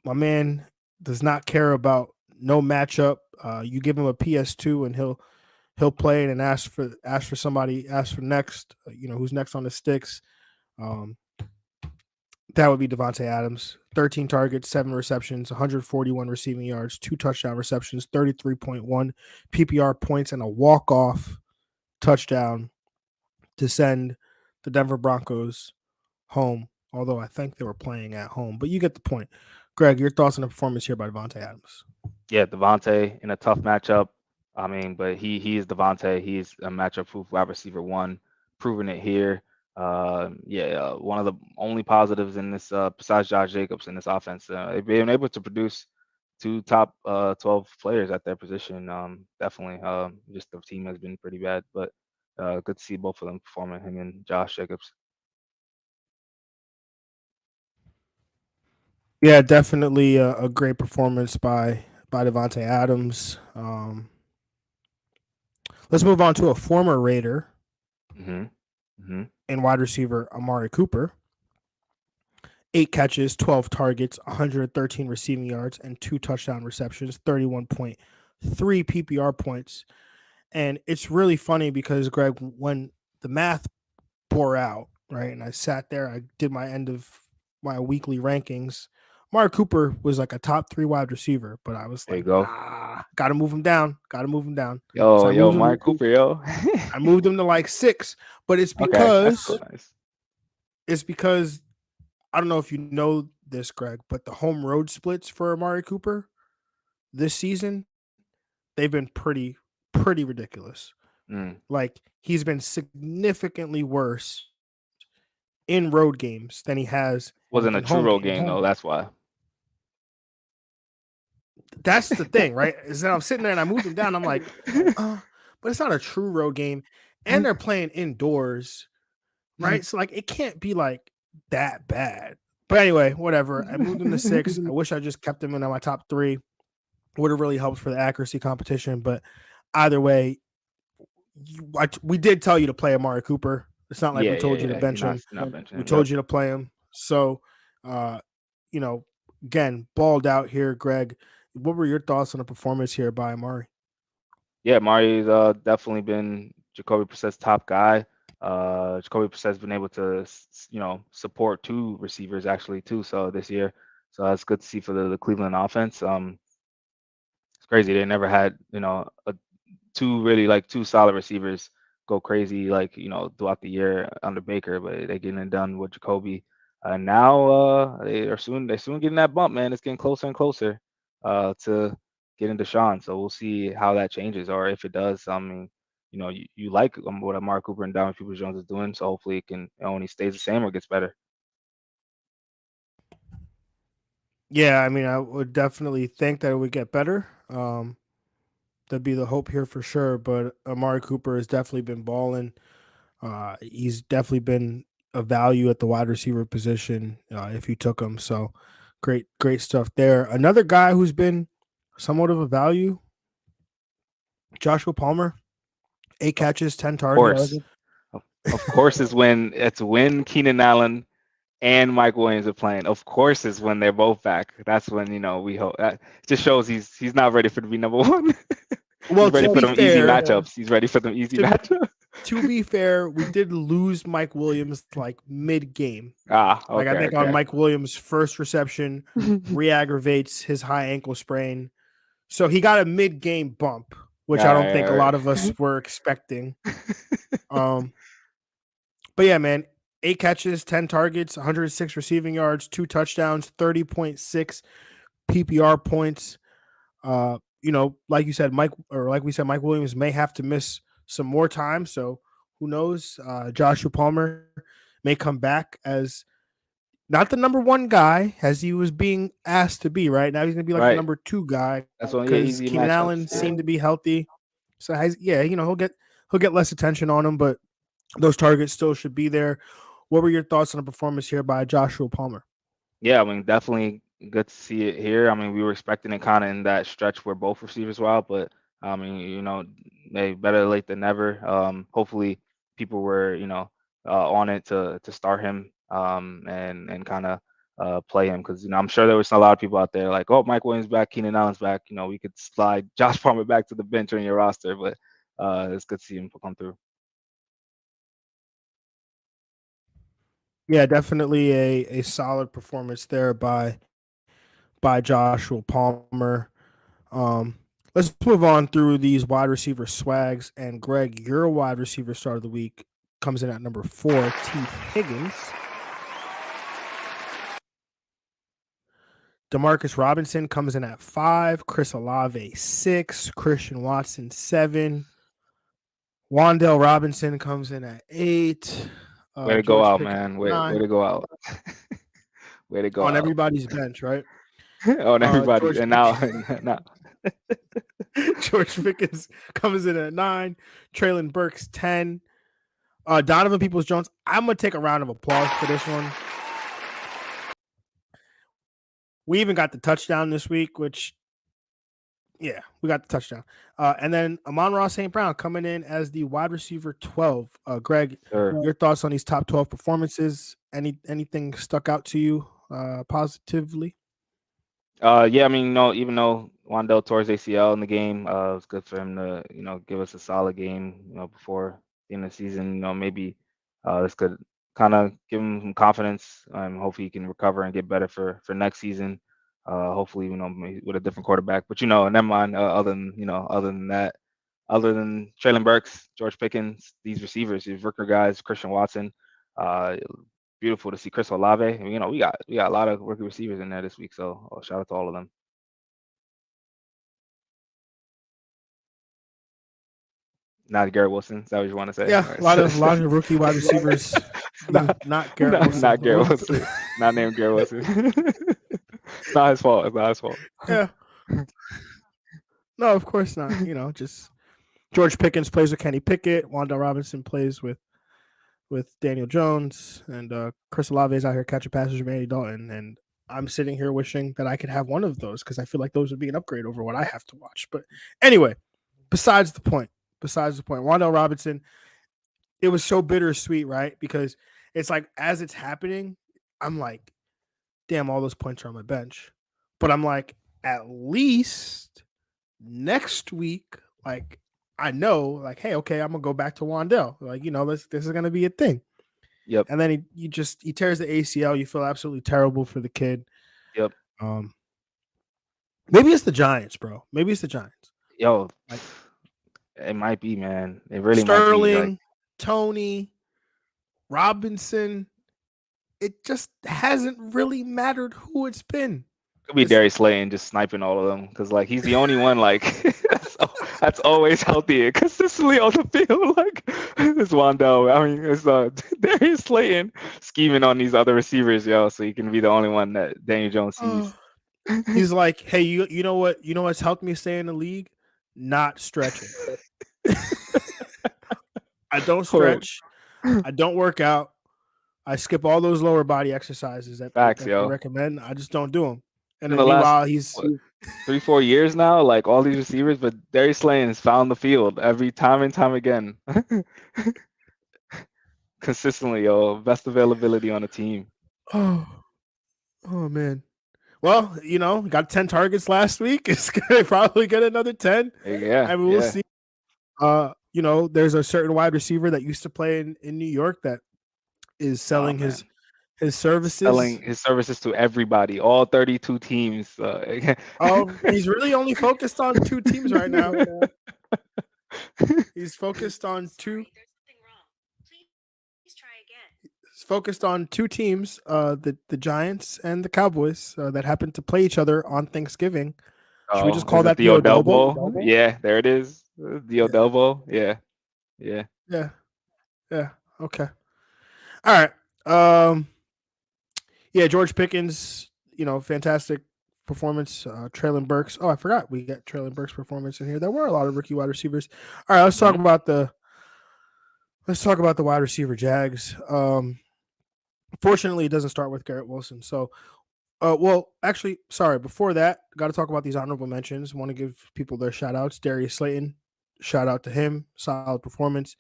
my man does not care about no matchup. You give him a PS2 and he'll play it and ask for next. Who's next on the sticks. That would be Devontae Adams. 13 targets, 7 receptions, 141 receiving yards, 2 touchdown receptions, 33.1 PPR points, and a walk-off touchdown to send the Denver Broncos home, although I think they were playing at home. But you get the point. Greg, your thoughts on the performance here by Devontae Adams? Yeah, Devontae in a tough matchup. I mean, but he is Devontae. He's a matchup-proof wide receiver 1, proving it here. One of the only positives in this, besides Josh Jacobs in this offense, they've been able to produce 2 top 12 players at their position. Definitely, just the team has been pretty bad, but good to see both of them performing, him and Josh Jacobs. Yeah, definitely a great performance by Devontae Adams. Let's move on to a former Raider and wide receiver Amari Cooper. 8 catches, 12 targets, 113 receiving yards, and 2 touchdown receptions, 31.3 PPR points. And it's really funny because, Greg, when the math bore out, right, and I sat there, I did my end of my weekly rankings. Amari Cooper was like a top 3 wide receiver, but I was There you like, go. nah, gotta move him down. Yo, So Amari Cooper, yo. I moved him to like 6, but it's Okay, that's because nice. it's because I don't know if you know this, Greg, but the home road splits for Amari Cooper this season, they've been pretty ridiculous. Like, he's been significantly worse in road games than he has Wasn't a in true home road games. game though. That's why. That's the thing, right? Is that I'm sitting there and I moved him down. I'm like, but it's not a true road game, and they're playing indoors, right? So like, it can't be like that bad. But anyway, whatever. I moved him to 6. I wish I just kept him in my top 3. Would have really helped for the accuracy competition. But either way, we did tell you to play Amari Cooper. It's not like we told you to bench him. We told you to play him. So, again, balled out here, Greg. What were your thoughts on the performance here by Amari? Yeah, Amari's definitely been Jacoby Brissett's top guy. Jacoby Brissett's been able to, support 2 receivers actually too. So this year, so that's good to see for the Cleveland offense. It's crazy they never had two solid receivers go crazy throughout the year under Baker, but they're getting it done with Jacoby. Now they're soon getting that bump, man. It's getting closer and closer to getting Deshaun. So we'll see how that changes, or if it does. I mean, you like what Amari Cooper and Donovan Peoples-Jones is doing, so hopefully it only stays the same or gets better. Yeah, I mean, I would definitely think that it would get better. That'd be the hope here for sure. But Amari Cooper has definitely been balling. He's definitely been a value at the wide receiver position if you took him. So great stuff there. Another guy who's been somewhat of a value, Joshua Palmer, 8 catches, 10 targets. Of course, is when Keenan Allen and Mike Williams are playing. Of course, is when they're both back. That's when we hope. That just shows he's not ready for to be number 1. Well, he's ready for them easy matchups. He's ready for them easy matchups. To be fair, we did lose Mike Williams like mid-game. Okay, I think on Mike Williams' first reception, re-aggravates his high ankle sprain. So he got a mid-game bump, which I don't think a lot of us were expecting. But yeah, man, 8 catches, 10 targets, 106 receiving yards, 2 touchdowns, 30.6 PPR points. Like you said, Mike Williams may have to miss some more time. So who knows? Joshua Palmer may come back as not the number 1 guy as he was being asked to be. Right now, he's gonna be like the number 2 guy. That's when because Keenan Allen seemed to be healthy. So he'll get less attention on him, but those targets still should be there. What were your thoughts on the performance here by Joshua Palmer? Yeah, I mean, definitely good to see it here. I mean, we were expecting it kind of in that stretch where both receivers were out, but I mean, better late than never. Hopefully, people were on it to start him and kind of play him, because I'm sure there was a lot of people out there like, oh, Mike Williams back, Keenan Allen's back. We could slide Josh Palmer back to the bench on your roster, but it's good to see him come through. Yeah, definitely a solid performance there by Joshua Palmer. Let's move on through these wide receiver swags. And Greg, your wide receiver start of the week comes in at number 4, T. Higgins. Demarcus Robinson comes in at 5, Chris Olave 6, Christian Watson 7, Wan'Dale Robinson comes in at 8. Way to go out, man. Way to go out. Way to go on out. Everybody's bench, right? On everybody. And now. George Pickens comes in at 9, Traylon Burks 10, Donovan Peoples-Jones. I'm gonna take a round of applause for this one. We even got the touchdown this week, which, yeah, we got the touchdown. And then Amon-Ra St. Brown coming in as the wide receiver 12. Greg, your thoughts on these top 12 performances? Anything stuck out to you positively? Yeah, I mean, even though Wandell tore his ACL in the game, it was good for him to, give us a solid game, before the end of the season. Maybe this could kind of give him some confidence. Hopefully he can recover and get better for next season. Hopefully, maybe with a different quarterback. But never mind. Other than that, other than Traylon Burks, George Pickens, these receivers, these Rooker guys, Christian Watson, beautiful to see Chris Olave. We got a lot of rookie receivers in there this week, so shout out to all of them. Not Garrett Wilson. Is that what you want to say? Yeah, a lot of rookie wide receivers. not Garrett Wilson. Not Garrett Wilson. Not named Garrett Wilson. It's not his fault. It's not his fault. Yeah. No, of course not. Just George Pickens plays with Kenny Pickett. Wan'Dale Robinson plays with Daniel Jones, and Chris Olave is out here catching passes from Andy Dalton. And I'm sitting here wishing that I could have one of those because I feel like those would be an upgrade over what I have to watch. But anyway, besides the point, Wan'Dale Robinson, it was so bittersweet, right? Because it's like as it's happening, I'm like, damn, all those points are on my bench. But I'm like, at least next week, like, I know, like, hey, okay, I'm gonna go back to Wan'Dale. Like, this is gonna be a thing. Yep. And then he tears the ACL. You feel absolutely terrible for the kid. Yep. Maybe it's the Giants, bro. Maybe it's the Giants. Yo, it might be, man. It really Sterling, might be. Like, Tony, Robinson. It just hasn't really mattered who it's been. Could be Darius Slayton just sniping all of them because he's the only one that's always healthy and consistently on the field. Like it's Wan'Dale. I mean, it's Darius Slayton scheming on these other receivers, yo. So you can be the only one that Daniel Jones sees. He's like, hey, you know what? You know what's helped me stay in the league? Not stretching. I don't stretch. I don't work out. I skip all those lower body exercises that I recommend. I just don't do them. And then meanwhile, he's 3-4 years now, like all these receivers, but Darius Slayton has found the field every time and time again. Consistently, best availability on the team. Oh man. Well, got 10 targets last week. It's gonna probably get another 10. Yeah. I mean, we'll see. There's a certain wide receiver that used to play in New York that is selling his services. Selling his services to everybody, all 32 teams. He's really only focused on 2 teams right now. He's focused on 2. He's focused on 2 teams, the Giants and the Cowboys, that happen to play each other on Thanksgiving. Should we just call that the Odell Bowl? Yeah, there it is. The Odell Bowl. Yeah. Okay. All right. Yeah, George Pickens, fantastic performance. Traylon Burks. Oh, I forgot we got Traylon Burks' performance in here. There were a lot of rookie wide receivers. All right, let's talk about the wide receiver Jags. Fortunately, it doesn't start with Garrett Wilson. So, before that, got to talk about these honorable mentions. Want to give people their shout outs. Darius Slayton, shout out to him. Solid performance.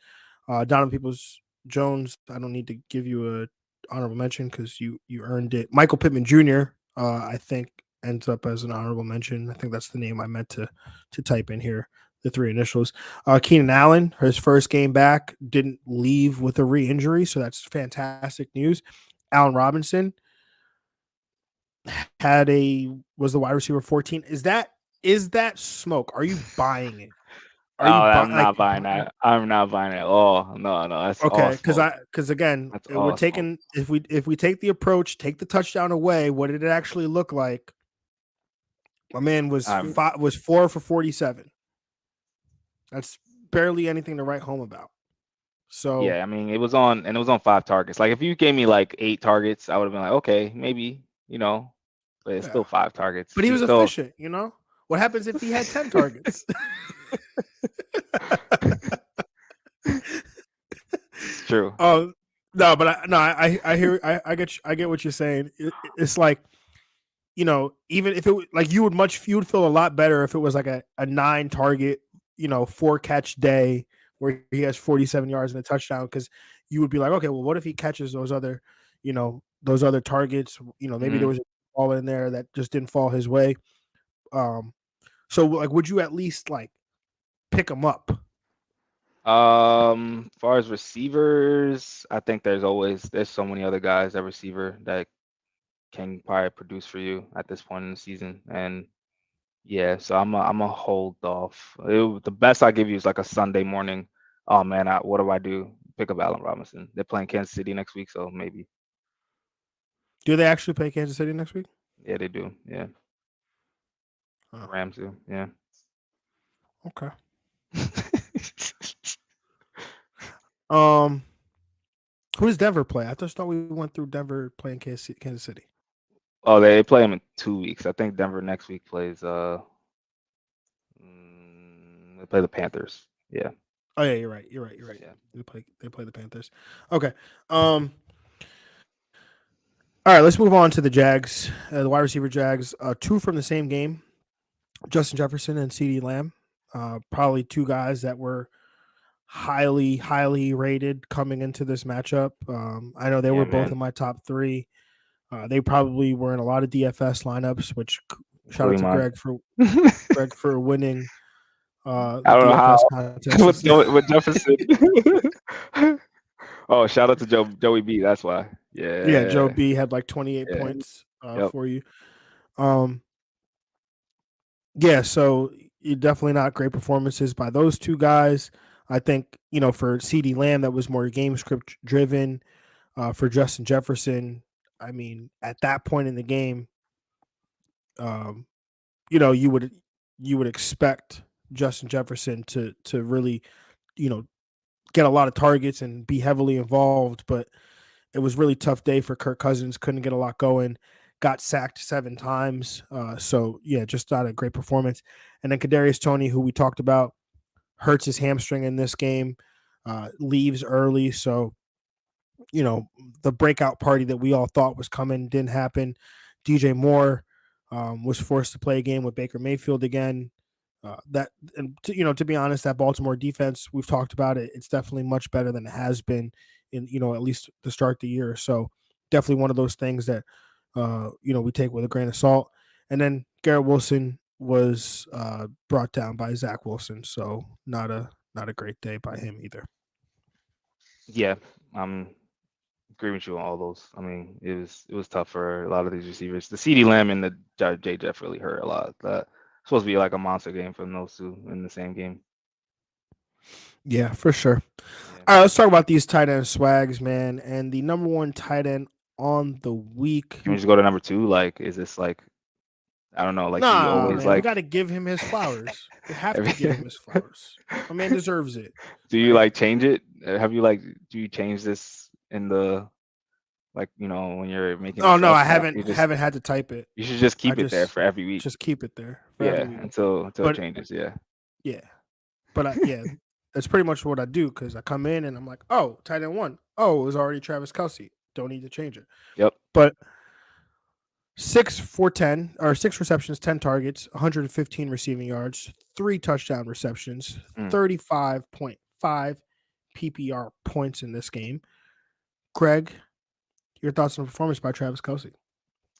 Donovan Peoples-Jones, I don't need to give you a honorable mention because you earned it. Michael Pittman Jr., I think, ends up as an honorable mention. I think that's the name I meant to type in here, the 3 initials. Keenan Allen, his first game back, didn't leave with a re-injury, so that's fantastic news. Allen Robinson was the wide receiver 14. Is that smoke? Are you buying it? I'm not buying that. I'm not buying it. Oh no, that's okay. Because again, we're taking if we take the approach, take the touchdown away. What did it actually look like? My man was 4 for 47. That's barely anything to write home about. So yeah, I mean, it was on 5 targets. Like if you gave me like 8 targets, I would have been like, okay, maybe, but it's still 5 targets. But he was efficient, What happens if he had 10 targets? True. No, but I hear I get what you're saying. It's like, even if it like you would feel a lot better if it was like a 9 target, 4 catch day where he has 47 yards and a touchdown, because you would be like, okay, well, what if he catches those other targets? Maybe there Mhm. was a ball in there that just didn't fall his way. So like, would you at least like pick him up? As far as receivers, I think there's so many other guys at receiver that can probably produce for you at this point in the season. And yeah, so I'm a hold off. The best I give you is like a Sunday morning. Oh man, what do I do? Pick up Allen Robinson. They're playing Kansas City next week, so maybe. Do they actually play Kansas City next week? Yeah, they do. Yeah, the Oh, Rams do. Yeah. okay. Um, who does Denver play? I just thought we went through Denver playing Kansas City. Oh, they play them in 2 weeks. I think Denver next week plays. They play the Panthers. Yeah. Oh yeah, you're right. Yeah. They play the Panthers. Okay. All right, let's move on to the Jags. The wide receiver Jags. 2 from the same game: Justin Jefferson and CeeDee Lamb. Probably 2 guys that were highly rated coming into this matchup. I know they Yeah, were both man. in my top 3. They probably were in a lot of DFS lineups, which shout out Including to mine. Greg for winning I the don't know DFS how. contest. With Jefferson. Oh, shout out to Joey B. That's why. Yeah, Joe Yeah. B had like 28 Yeah. points Yep. for you. Yeah, so definitely not great performances by those 2 guys. I think, for CeeDee Lamb, that was more game script driven. For Justin Jefferson, I mean, at that point in the game, you would expect Justin Jefferson to really, get a lot of targets and be heavily involved, but it was really tough day for Kirk Cousins. Couldn't get a lot going. Got sacked 7 times. So yeah, just not a great performance. And then Kadarius Toney, who we talked about, hurts his hamstring in this game. Leaves early, so the breakout party that we all thought was coming didn't happen. DJ Moore was forced to play a game with Baker Mayfield again. To be honest, that Baltimore defense, we've talked about it. It's definitely much better than it has been in at least to start the year. So definitely one of those things that we take with a grain of salt. And then Garrett Wilson was brought down by Zach Wilson, so not a great day by him either. Yeah. Agree with you on all those. I mean, it was tough for a lot of these receivers. The CeeDee Lamb and the J Jeff really hurt a lot. That supposed to be like a monster game from those 2 in the same game. Yeah, for sure. Yeah. All right, let's talk about these tight end swags, man. And the number 1 tight end on the week. Can we just go to number 2? Like, is this like, I don't know, like, do you Nah, always man, we like got to give him his flowers. We have to every give him his flowers. My man deserves it. do you Right? like change it? Do you change this in the, like, when you're making a Oh no, selection? I Or haven't you just had to type it. you should just I keep it there for every week. just keep it there for Yeah, every week. until it But changes. Yeah. yeah, yeah, that's pretty much what I do, because I come in and I'm like, oh, tight end 1. Oh, it was already Travis Kelce. Don't need to change it. Yep. But 6 for 10, or 6 receptions, 10 targets, 115 receiving yards, 3 touchdown receptions, 35.5 PPR points in this game. Greg, your thoughts on the performance by Travis Kelce?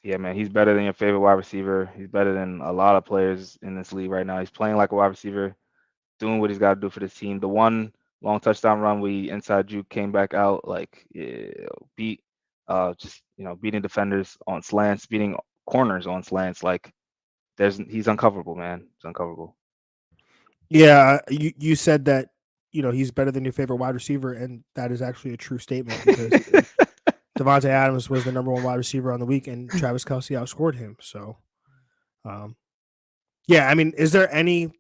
Yeah, man, he's better than your favorite wide receiver. He's better than a lot of players in this league right now. He's playing like a wide receiver, doing what he's got to do for this team. The one long touchdown run, we inside juke came back out, like, beat, beating defenders on slants, beating corners on slants. Like, he's uncoverable, man. He's uncoverable. Yeah, you said that he's better than your favorite wide receiver, and that is actually a true statement, because Devontae Adams was the number 1 wide receiver on the week, and Travis Kelce outscored him. So, yeah, I mean, is there any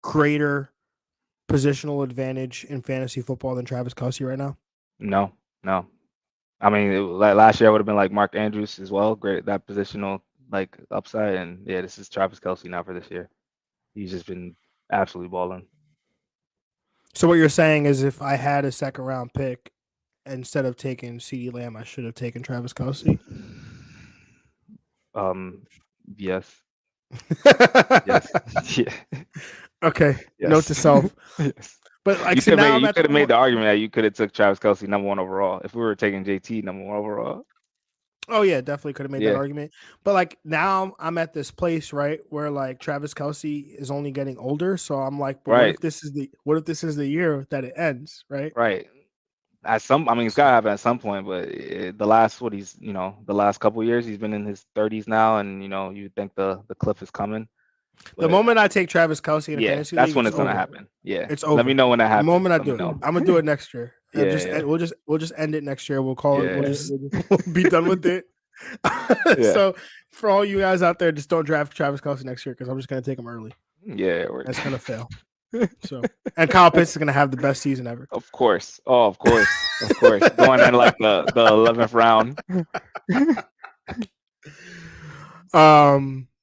greater positional advantage in fantasy football than Travis Kelce right now? No. I mean, like last year, I would have been like Mark Andrews as well. Great, that positional like upside, and yeah, this is Travis Kelce now for this year. He's just been absolutely balling. So what you're saying is, if I had a second round pick instead of taking CeeDee Lamb, I should have taken Travis Kelce? Yes. Yes. Yeah. Okay. Yes. Note to self. Yes. But like, You so could now have I'm made, you at could the have made point. the argument that you could have took Travis Kelce number 1 overall if we were taking JT number 1 overall. Oh yeah, definitely could have made Yeah. that argument. But like now I'm at this place, right, where like Travis Kelce is only getting older. So I'm like, but what Right. if this is the year that it ends, right? Right. It's gotta happen at some point, but the last couple of years he's been in his 30s now, and you think the cliff is coming. The But moment I take Travis Kelce in a yeah, fantasy that's league, when it's it's gonna over. happen. Yeah. It's Let me over. know when that The happens. moment I Let me do it, know. I'm gonna do it next year. Yeah. We'll just end it next year. We'll call it. We'll Yeah. just we'll be done with it. Yeah. So for all you guys out there, just don't draft Travis Kelce next year because I'm just gonna take him early. Yeah. That's gonna fail. So and Kyle Pitts is gonna have the best season ever. Of course. Oh, of course. Of course. Going in like the 11th round.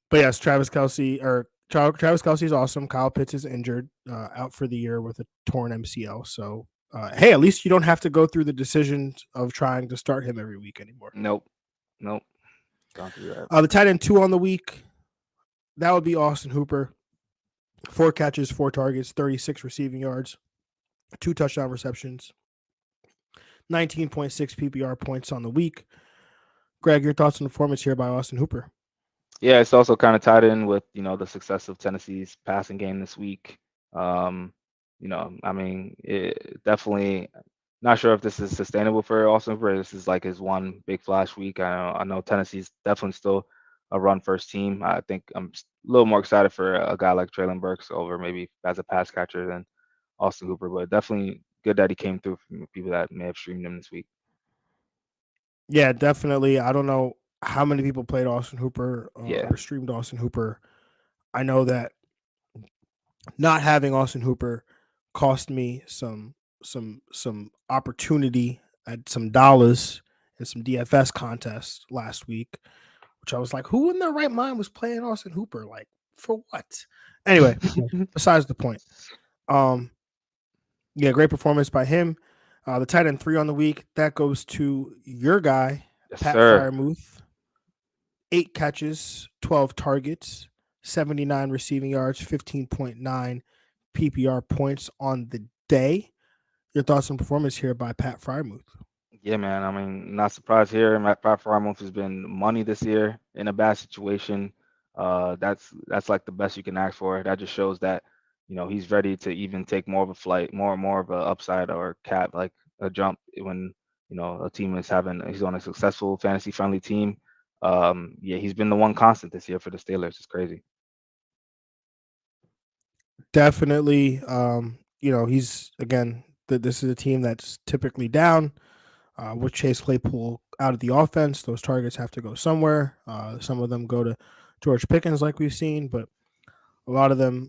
But yes, Travis Kelce is awesome. Kyle Pitts is injured, out for the year with a torn MCL. So hey, at least you don't have to go through the decisions of trying to start him every week anymore. Nope. Don't do that. The tight end 2 on the week, that would be Austin Hooper. 4 catches, 4 targets, 36 receiving yards, 2 touchdown receptions, 19.6 PPR points on the week. Greg, your thoughts on the performance here by Austin Hooper? Yeah, it's also kind of tied in with the success of Tennessee's passing game this week. Definitely not sure if this is sustainable for Austin Hooper. This is like his one big flash week. I know Tennessee's definitely still a run first team. I think I'm a little more excited for a guy like Traylon Burks over maybe as a pass catcher than Austin Hooper, but definitely good that he came through from people that may have streamed him this week. Yeah, definitely. I don't know how many people played Austin Hooper Yeah. or streamed Austin Hooper. I know that not having Austin Hooper cost me some opportunity at some dollars in some DFS contests last week, which I was like, who in their right mind was playing Austin Hooper? Like, for what? Anyway, besides the point. Yeah, great performance by him. The tight end 3 on the week, that goes to your guy, Yes, Pat sir. Freiermuth. 8 catches, 12 targets, 79 receiving yards, 15.9 PPR points on the day. Your thoughts on performance here by Pat Freiermuth? Yeah, man. I mean, not surprised here. Pat Freiermuth has been money this year in a bad situation. That's like the best you can ask for. That just shows that he's ready to even take more of a flight, more of a upside or cap, like a jump when a team he's on a successful fantasy friendly team. Yeah, he's been the one constant this year for the Steelers. It's crazy. Definitely. He's again. This is a team that's typically down. With Chase Claypool out of the offense, those targets have to go somewhere. Some of them go to George Pickens, like we've seen, but a lot of them,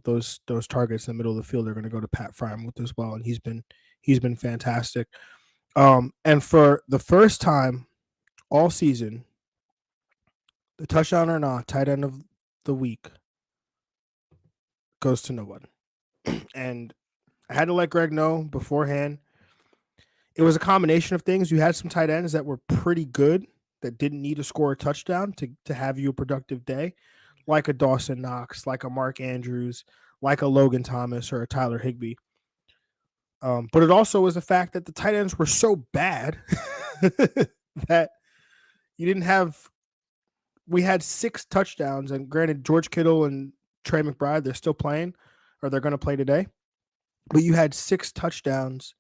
those targets in the middle of the field are going to go to Pat Freiermuth as well, and he's been fantastic. And for the first time all season, the touchdown or not tight end of the week goes to no one. And I had to let Greg know beforehand. It was a combination of things. You had some tight ends that were pretty good that didn't need to score a touchdown to have you a productive day, like a Dawson Knox, like a Mark Andrews, like a Logan Thomas or a Tyler Higbee. But it also was the fact that the tight ends were so bad that you didn't have – we had 6 touchdowns. And granted, George Kittle and Trey McBride, they're still playing or they're going to play today. But you had 6 touchdowns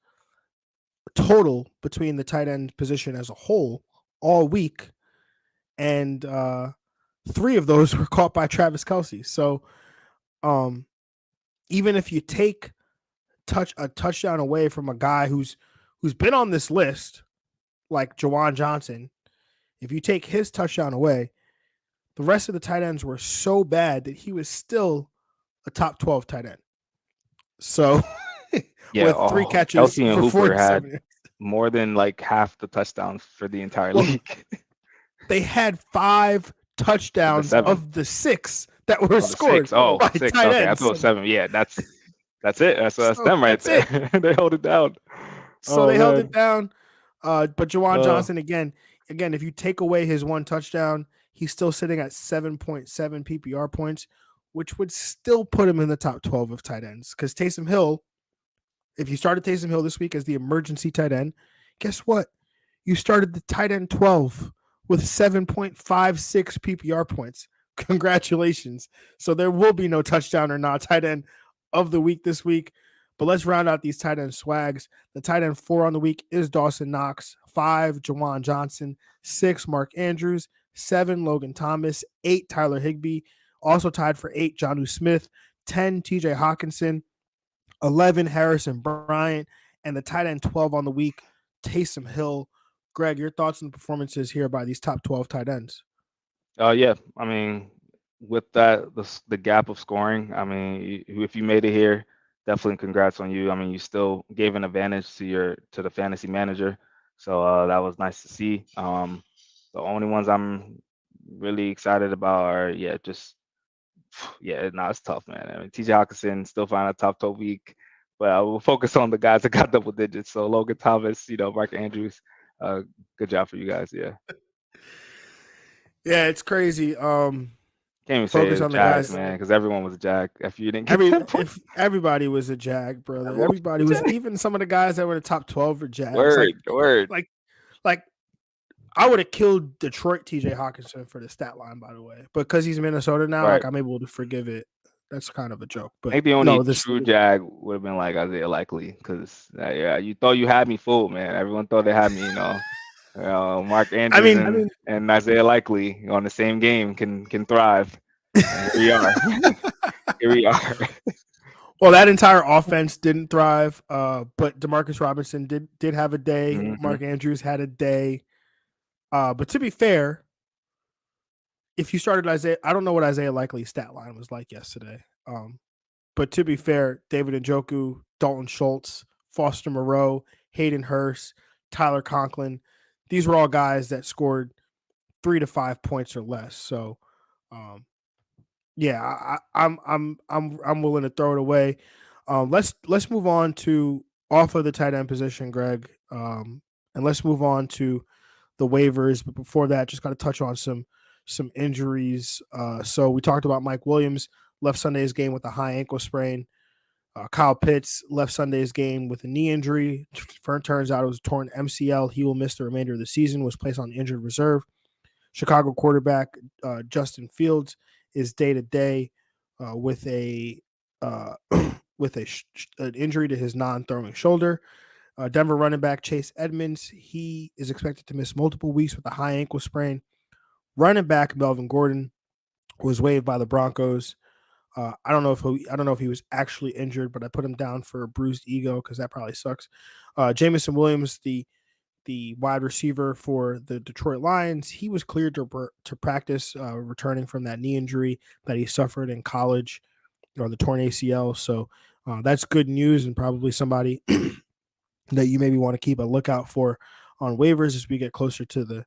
total between the tight end position as a whole all week. And 3 of those were caught by Travis Kelce. So even if you take a touchdown away from a guy who's been on this list, like Jawan Johnson, if you take his touchdown away, the rest of the tight ends were so bad that he was still a top 12 tight end. So yeah, with 3 catches Kelce and for Hooper 47 had more than like half the touchdowns for the entire league. They had 5 touchdowns of the 6 that were scored. 6. Oh, by 6. tight Okay, ends. I thought 7. Yeah, that's it. That's them right there. They hold it down. So Oh they held man. it down. But Jawan Uh, Johnson again, if you take away his one touchdown, he's still sitting at 7.7 PPR points, which would still put him in the top 12 of tight ends. Because Taysom Hill, if you started Taysom Hill this week as the emergency tight end, guess what? You started the tight end 12 with 7.56 PPR points. Congratulations. So there will be no touchdown or not tight end of the week this week. But let's round out these tight end swags. The tight end 4 on the week is Dawson Knox, 5, Jawan Johnson, 6, Mark Andrews, 7, Logan Thomas, 8, Tyler Higbee, also tied for 8, Jonnu Smith, 10, TJ Hawkinson, 11, Harrison Bryant, and the tight end 12 on the week, Taysom Hill. Greg, your thoughts on the performances here by these top 12 tight ends? yeah. I mean, with that, the gap of scoring. I mean, if you made it here, definitely congrats on you. I mean, you still gave an advantage to the fantasy manager, so that was nice to see. The only ones I'm really excited about are just yeah, no, it's tough, man. I mean, TJ Hawkinson still finding a top 12 week, but I will focus on the guys that got double digits. So Logan Thomas, Mark Andrews, uh, good job for you guys. Yeah, Yeah, it's crazy. can't even say Focus the on the Jags, guys. man, because everyone was a Jag. If you didn't get 10 If points, everybody was a Jag, brother. everyone Everybody was a was, Jag. even some of the guys that were in the top 12 were Jags. Word, word. Like, like I would have killed Detroit TJ Hawkinson for the stat line, by the way. But because he's Minnesota now, Right. I'm able to forgive it. That's kind of a joke. I But think the only no, this true Jag would have been like Isaiah Likely, because yeah, you thought you had me fooled, man. Everyone thought they had me, Mark I Andrews mean, and Isaiah Likely on the same game can thrive. And here we are. Here we are. well, that entire offense didn't thrive. But Demarcus Robinson did have a day. Mhm. Mark Andrews had a day. But to be fair, if you started Isaiah, I don't know what Isaiah Likely's stat line was like yesterday. But to be fair, David Njoku, Dalton Schultz, Foster Moreau, Hayden Hurst, Tyler Conklin, these were all guys that scored 3 to 5 points or less. So, yeah, I'm willing to throw it away. Let's move on to off of the tight end position, Greg, and let's move on to the waivers. But before that, just got to touch on some injuries. So we talked about Mike Williams left Sunday's game with a high ankle sprain. Kyle Pitts left Sunday's game with a knee injury. Turns out it was a torn MCL. He will miss the remainder of the season. Was placed on injured reserve. Chicago quarterback Justin Fields is day to day with a with an injury to his non-throwing shoulder. Denver running back Chase Edmonds, he is expected to miss multiple weeks with a high ankle sprain. Running back Melvin Gordon was waived by the Broncos. I don't know if he was actually injured, but I put him down for a bruised ego because that probably sucks. Jamison Williams, the wide receiver for the Detroit Lions, he was cleared to practice, returning from that knee injury that he suffered in college, or the torn ACL. So that's good news, and probably somebody that you maybe want to keep a lookout for on waivers as we get closer to the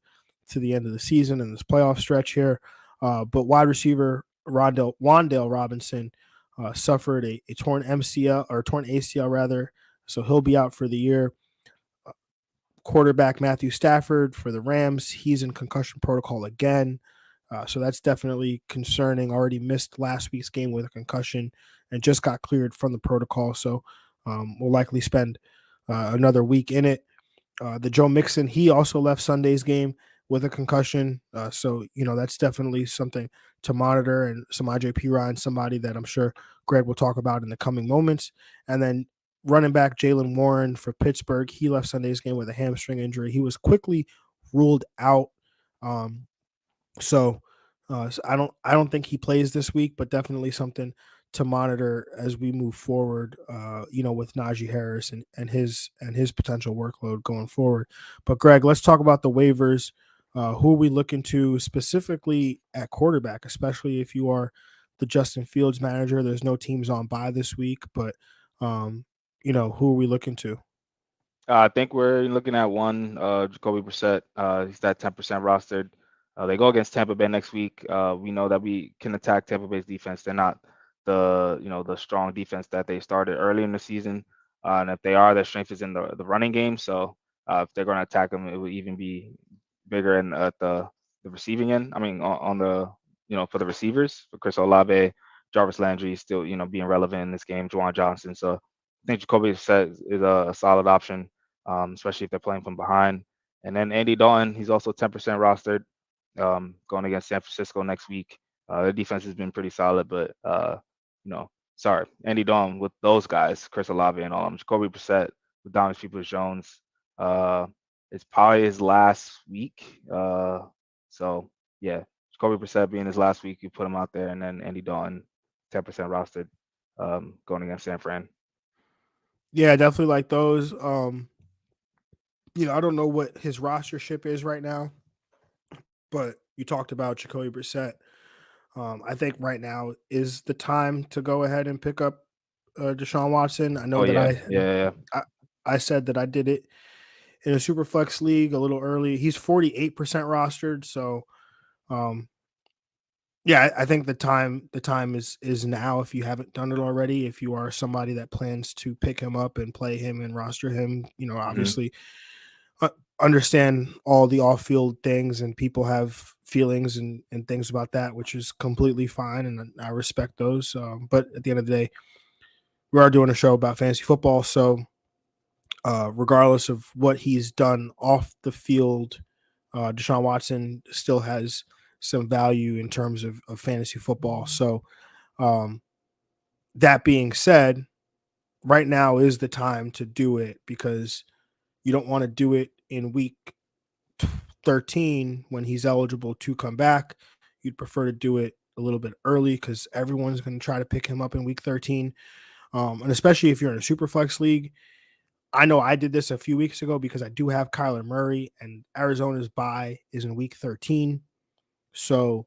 end of the season and this playoff stretch here. But wide receiver Wan'Dale Robinson suffered a torn MCL, or torn ACL rather, so he'll be out for the year. Quarterback Matthew Stafford for the Rams, he's in concussion protocol again. So that's definitely concerning. Already missed last week's game with a concussion and just got cleared from the protocol. So we'll likely spend another week in it. The Joe Mixon, he also left Sunday's game with a concussion. So, that's definitely something to monitor, and some IJP Ryan, somebody that I'm sure Greg will talk about in the coming moments. And then running back Jalen Warren for Pittsburgh, he left Sunday's game with a hamstring injury. He was quickly ruled out. So I don't think he plays this week, but definitely something to monitor as we move forward. With Najee Harris and his potential workload going forward. But Greg, let's talk about the waivers. Who are we looking to specifically at quarterback, especially if you are the Justin Fields manager? There's no teams on bye this week, but who are we looking to? I think we're looking at one, Jacoby Brissett. He's that 10% rostered. They go against Tampa Bay next week. We know that we can attack Tampa Bay's defense. They're not the strong defense that they started early in the season. And if they are, their strength is in the running game. So if they're going to attack him, it would even be bigger in at the receiving end. I mean, on the for the receivers, for Chris Olave, Jarvis Landry is still being relevant in this game. Juwan Johnson. So I think Jacoby Brissett is a solid option, especially if they're playing from behind. And then Andy Dalton, he's also 10% rostered, going against San Francisco next week. The defense has been pretty solid, but sorry, Andy Dalton with those guys, Chris Olave and all of them. Jacoby Brissett with Donovan Peoples-Jones. It's probably his last week. So yeah, Jacoby Brissett being his last week, you put him out there, and then Andy Dalton, 10% rostered, going against San Fran. Yeah, definitely like those. I don't know what his rostership is right now, but you talked about Jacoby Brissett. I think right now is the time to go ahead and pick up Deshaun Watson. I know Oh that yeah. I said that I did it in a super flex league a little early. He's 48% rostered, so yeah, I think the time is now if you haven't done it already. If you are somebody that plans to pick him up and play him and roster him, obviously understand all the off-field things, and people have feelings and things about that, which is completely fine, and I respect those. But at the end of the day, we are doing a show about fantasy football, so regardless of what he's done off the field, Deshaun Watson still has some value in terms of fantasy football. So that being said, right now is the time to do it, because you don't want to do it in week 13 when he's eligible to come back. You'd prefer to do it a little bit early, because everyone's going to try to pick him up in week 13. And especially if you're in a super flex league. I know I did this a few weeks ago because I do have Kyler Murray, and Arizona's bye is in week 13. So,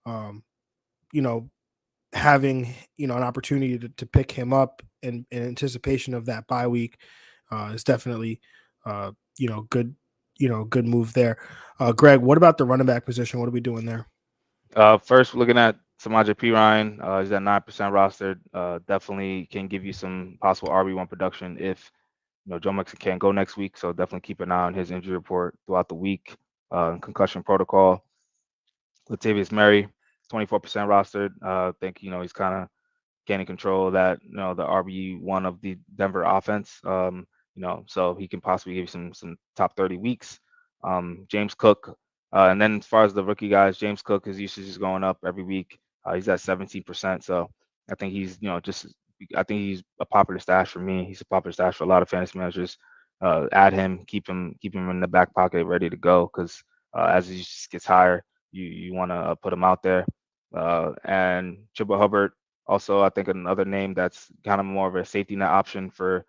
um, you know, having, an opportunity to pick him up in anticipation of that bye week is definitely, good, good move there. Greg, what about the running back position? What are we doing there? First, we're looking at Samaje Perine. He's at 9% rostered. Definitely can give you some possible RB1 production if Joe Mixon can't go next week. So definitely keep an eye on his injury report throughout the week. Concussion protocol. Latavius Murray, 24% rostered. I think he's kind of gaining control of that, the RB1 of the Denver offense. So he can possibly give you some top 30 weeks. James Cook, and then as far as the rookie guys, James Cook, his usage is going up every week. He's at 17%. So I think he's, I think he's a popular stash for me. He's a popular stash for a lot of fantasy managers. Add him, keep him in the back pocket, ready to go. Because as he just gets higher, you want to put him out there. And Chuba Hubbard, also, I think another name that's kind of more of a safety net option for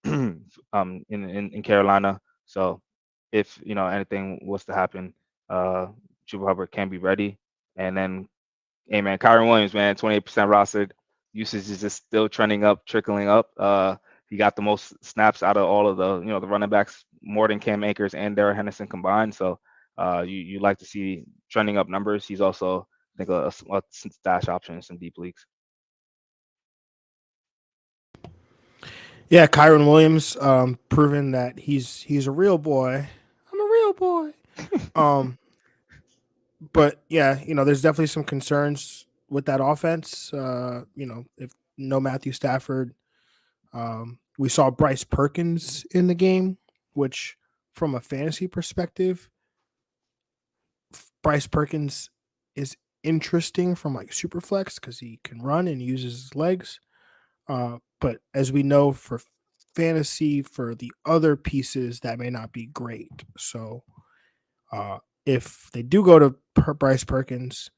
in Carolina. So if anything was to happen, Chuba Hubbard can be ready. And then, hey man, Kyron Williams, man, 28% rostered. Usage is just still trending up, trickling up. He got the most snaps out of all of the the running backs, more than Cam Akers and Darrell Henderson combined. So you like to see trending up numbers. He's also, I think, a stash option in some deep leagues. Yeah, Kyron Williams, proven that he's a real boy. I'm a real boy. But yeah, there's definitely some concerns with that offense. If no Matthew Stafford, we saw Bryce Perkins in the game, which from a fantasy perspective, Bryce Perkins is interesting from like super flex because he can run and uses his legs. But as we know, for fantasy, for the other pieces, that may not be great. So if they do go to Bryce Perkins,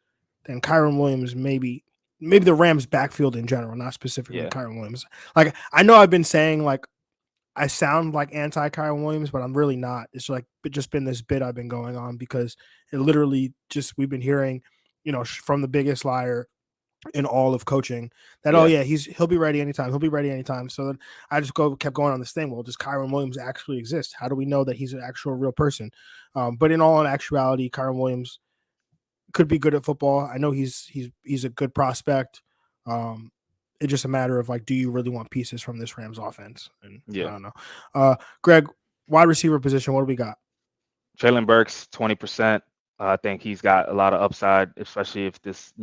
then Kyron Williams, maybe the Rams backfield in general, not specifically Kyron Williams. Like, I know I've been saying, like, I sound like anti Kyron Williams, but I'm really not. It's like just been this bit I've been going on because it literally just, we've been hearing, from the biggest liar in all of coaching that, oh yeah, he'll be ready anytime. He'll be ready anytime. So then I just kept going on this thing. Well, does Kyron Williams actually exist? How do we know that he's an actual real person? But in all actuality, Kyron Williams could be good at football. I know he's a good prospect. it's just a matter of like, do you really want pieces from this Rams offense? And Yeah. I don't know. Greg, wide receiver position, what do we got? Traylon Burks, 20%. I think he's got a lot of upside, especially if this,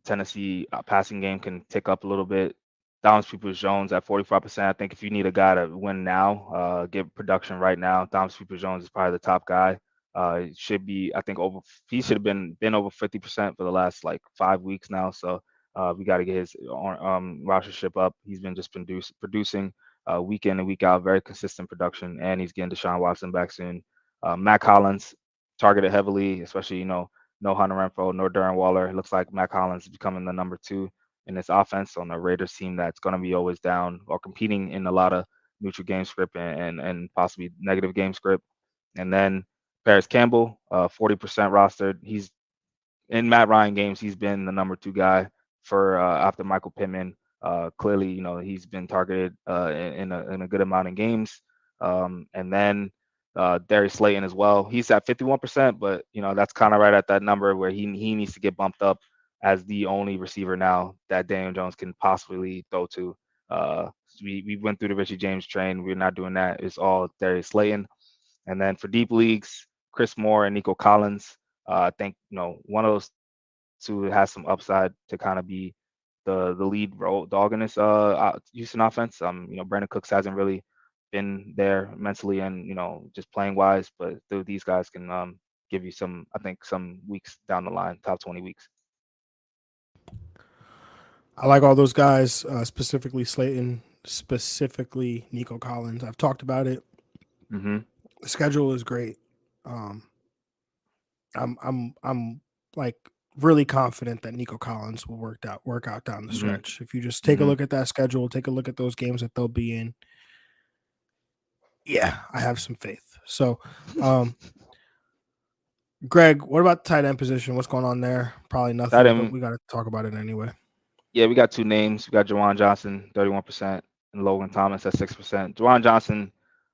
Tennessee passing game can tick up a little bit. Thomas Peoples-Jones at 45%. I think if you need a guy to win now, get production right now, Thomas Peoples-Jones is probably the top guy. He should be, I think, he should have been over 50% for the last like 5 weeks now. So we got to get his rostership up. He's been producing week in and week out, very consistent production, and he's getting Deshaun Watson back soon. Matt Collins targeted heavily, especially, no Hunter Renfrow, no Darren Waller. It looks like Matt Collins is becoming the number 2 in this offense on the Raiders team that's going to be always down or competing in a lot of neutral game script and possibly negative game script. And then Paris Campbell, 40% rostered. He's in Matt Ryan games. He's been the number 2 guy for after Michael Pittman. Clearly, he's been targeted in a good amount of games. And then Darius Slayton as well. He's at 51%, but that's kind of right at that number where he needs to get bumped up as the only receiver now that Daniel Jones can possibly throw to. We went through the Richie James train. We're not doing that. It's all Darius Slayton. And then for deep leagues, Chris Moore and Nico Collins. I think one of those 2 has some upside to kind of be the lead dog in this Houston offense. Brandon Cooks hasn't really been there mentally and just playing wise, but these guys can give you some weeks down the line, top 20 weeks. I like all those guys, specifically Slayton, specifically Nico Collins. I've talked about it. Mm-hmm. The schedule is great. I'm like really confident that Nico Collins will work out down the stretch. If you just take a look at that schedule, take a look at those games that they'll be in. Yeah, I have some faith. So, Greg, what about the tight end position? What's going on there? Probably nothing, but we got to talk about it anyway. Yeah, we got 2 names. We got Juwan Johnson, 31%, and Logan Thomas at 6%. Juwan Johnson,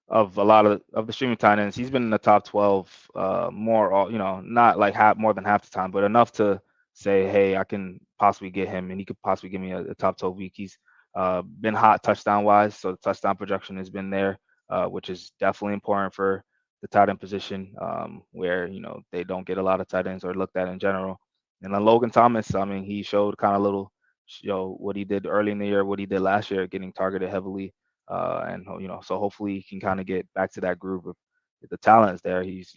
of a lot of the streaming tight ends, he's been in the top 12 more, not like more than half the time, but enough to say, hey, I can possibly get him, and he could possibly give me a top 12 week. He's been hot touchdown wise, so the touchdown projection has been there, which is definitely important for the tight end position, where they don't get a lot of tight ends or looked at in general. And then Logan Thomas, I mean, he showed kind of little, what he did early in the year, what he did last year, getting targeted heavily. And so hopefully he can kind of get back to that groove of the talent is there. He's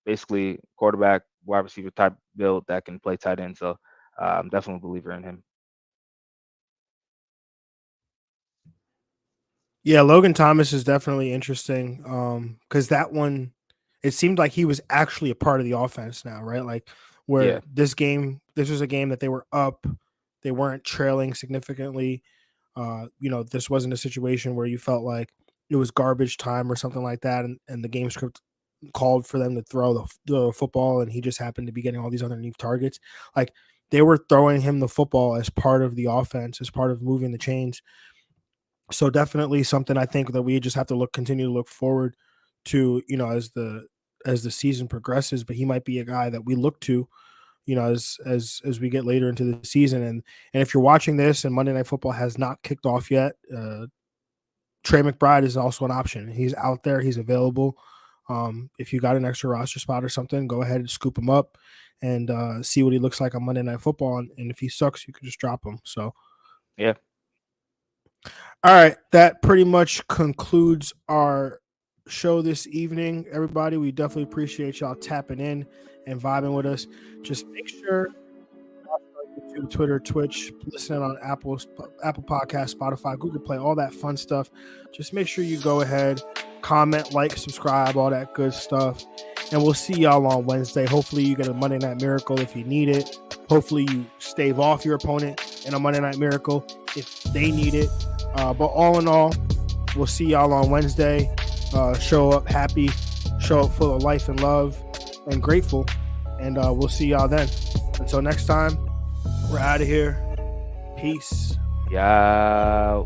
basically quarterback, wide receiver type build that can play tight end. So I'm definitely a believer in him. Yeah, Logan Thomas is definitely interesting because that one, it seemed like he was actually a part of the offense now, right? Like where this was a game that they were up, they weren't trailing significantly. This wasn't a situation where you felt like it was garbage time or something like that, and the game script called for them to throw the football, and he just happened to be getting all these underneath targets. Like they were throwing him the football as part of the offense, as part of moving the chains. So definitely something I think that we just have to continue to look forward to, as the season progresses. But he might be a guy that we look to, as we get later into the season. And if you're watching this and Monday Night Football has not kicked off yet, Trey McBride is also an option. He's out there. He's available. If you got an extra roster spot or something, go ahead and scoop him up and see what he looks like on Monday Night Football. And if he sucks, you can just drop him. So, yeah. All right. That pretty much concludes our show this evening, everybody. We definitely appreciate y'all tapping in and vibing with us. Just make sure YouTube, Twitter, Twitch, listening on Apple Podcast, Spotify, Google Play, all that fun stuff. Just make sure you go ahead, comment, like, subscribe, all that good stuff. And we'll see y'all on Wednesday. Hopefully you get a Monday Night Miracle if you need it. Hopefully you stave off your opponent in a Monday Night Miracle if they need it. But all in all, we'll see y'all on Wednesday. Show up happy, show up full of life and love and grateful. And we'll see y'all then. Until next time, we're out of here. Peace. Yeah.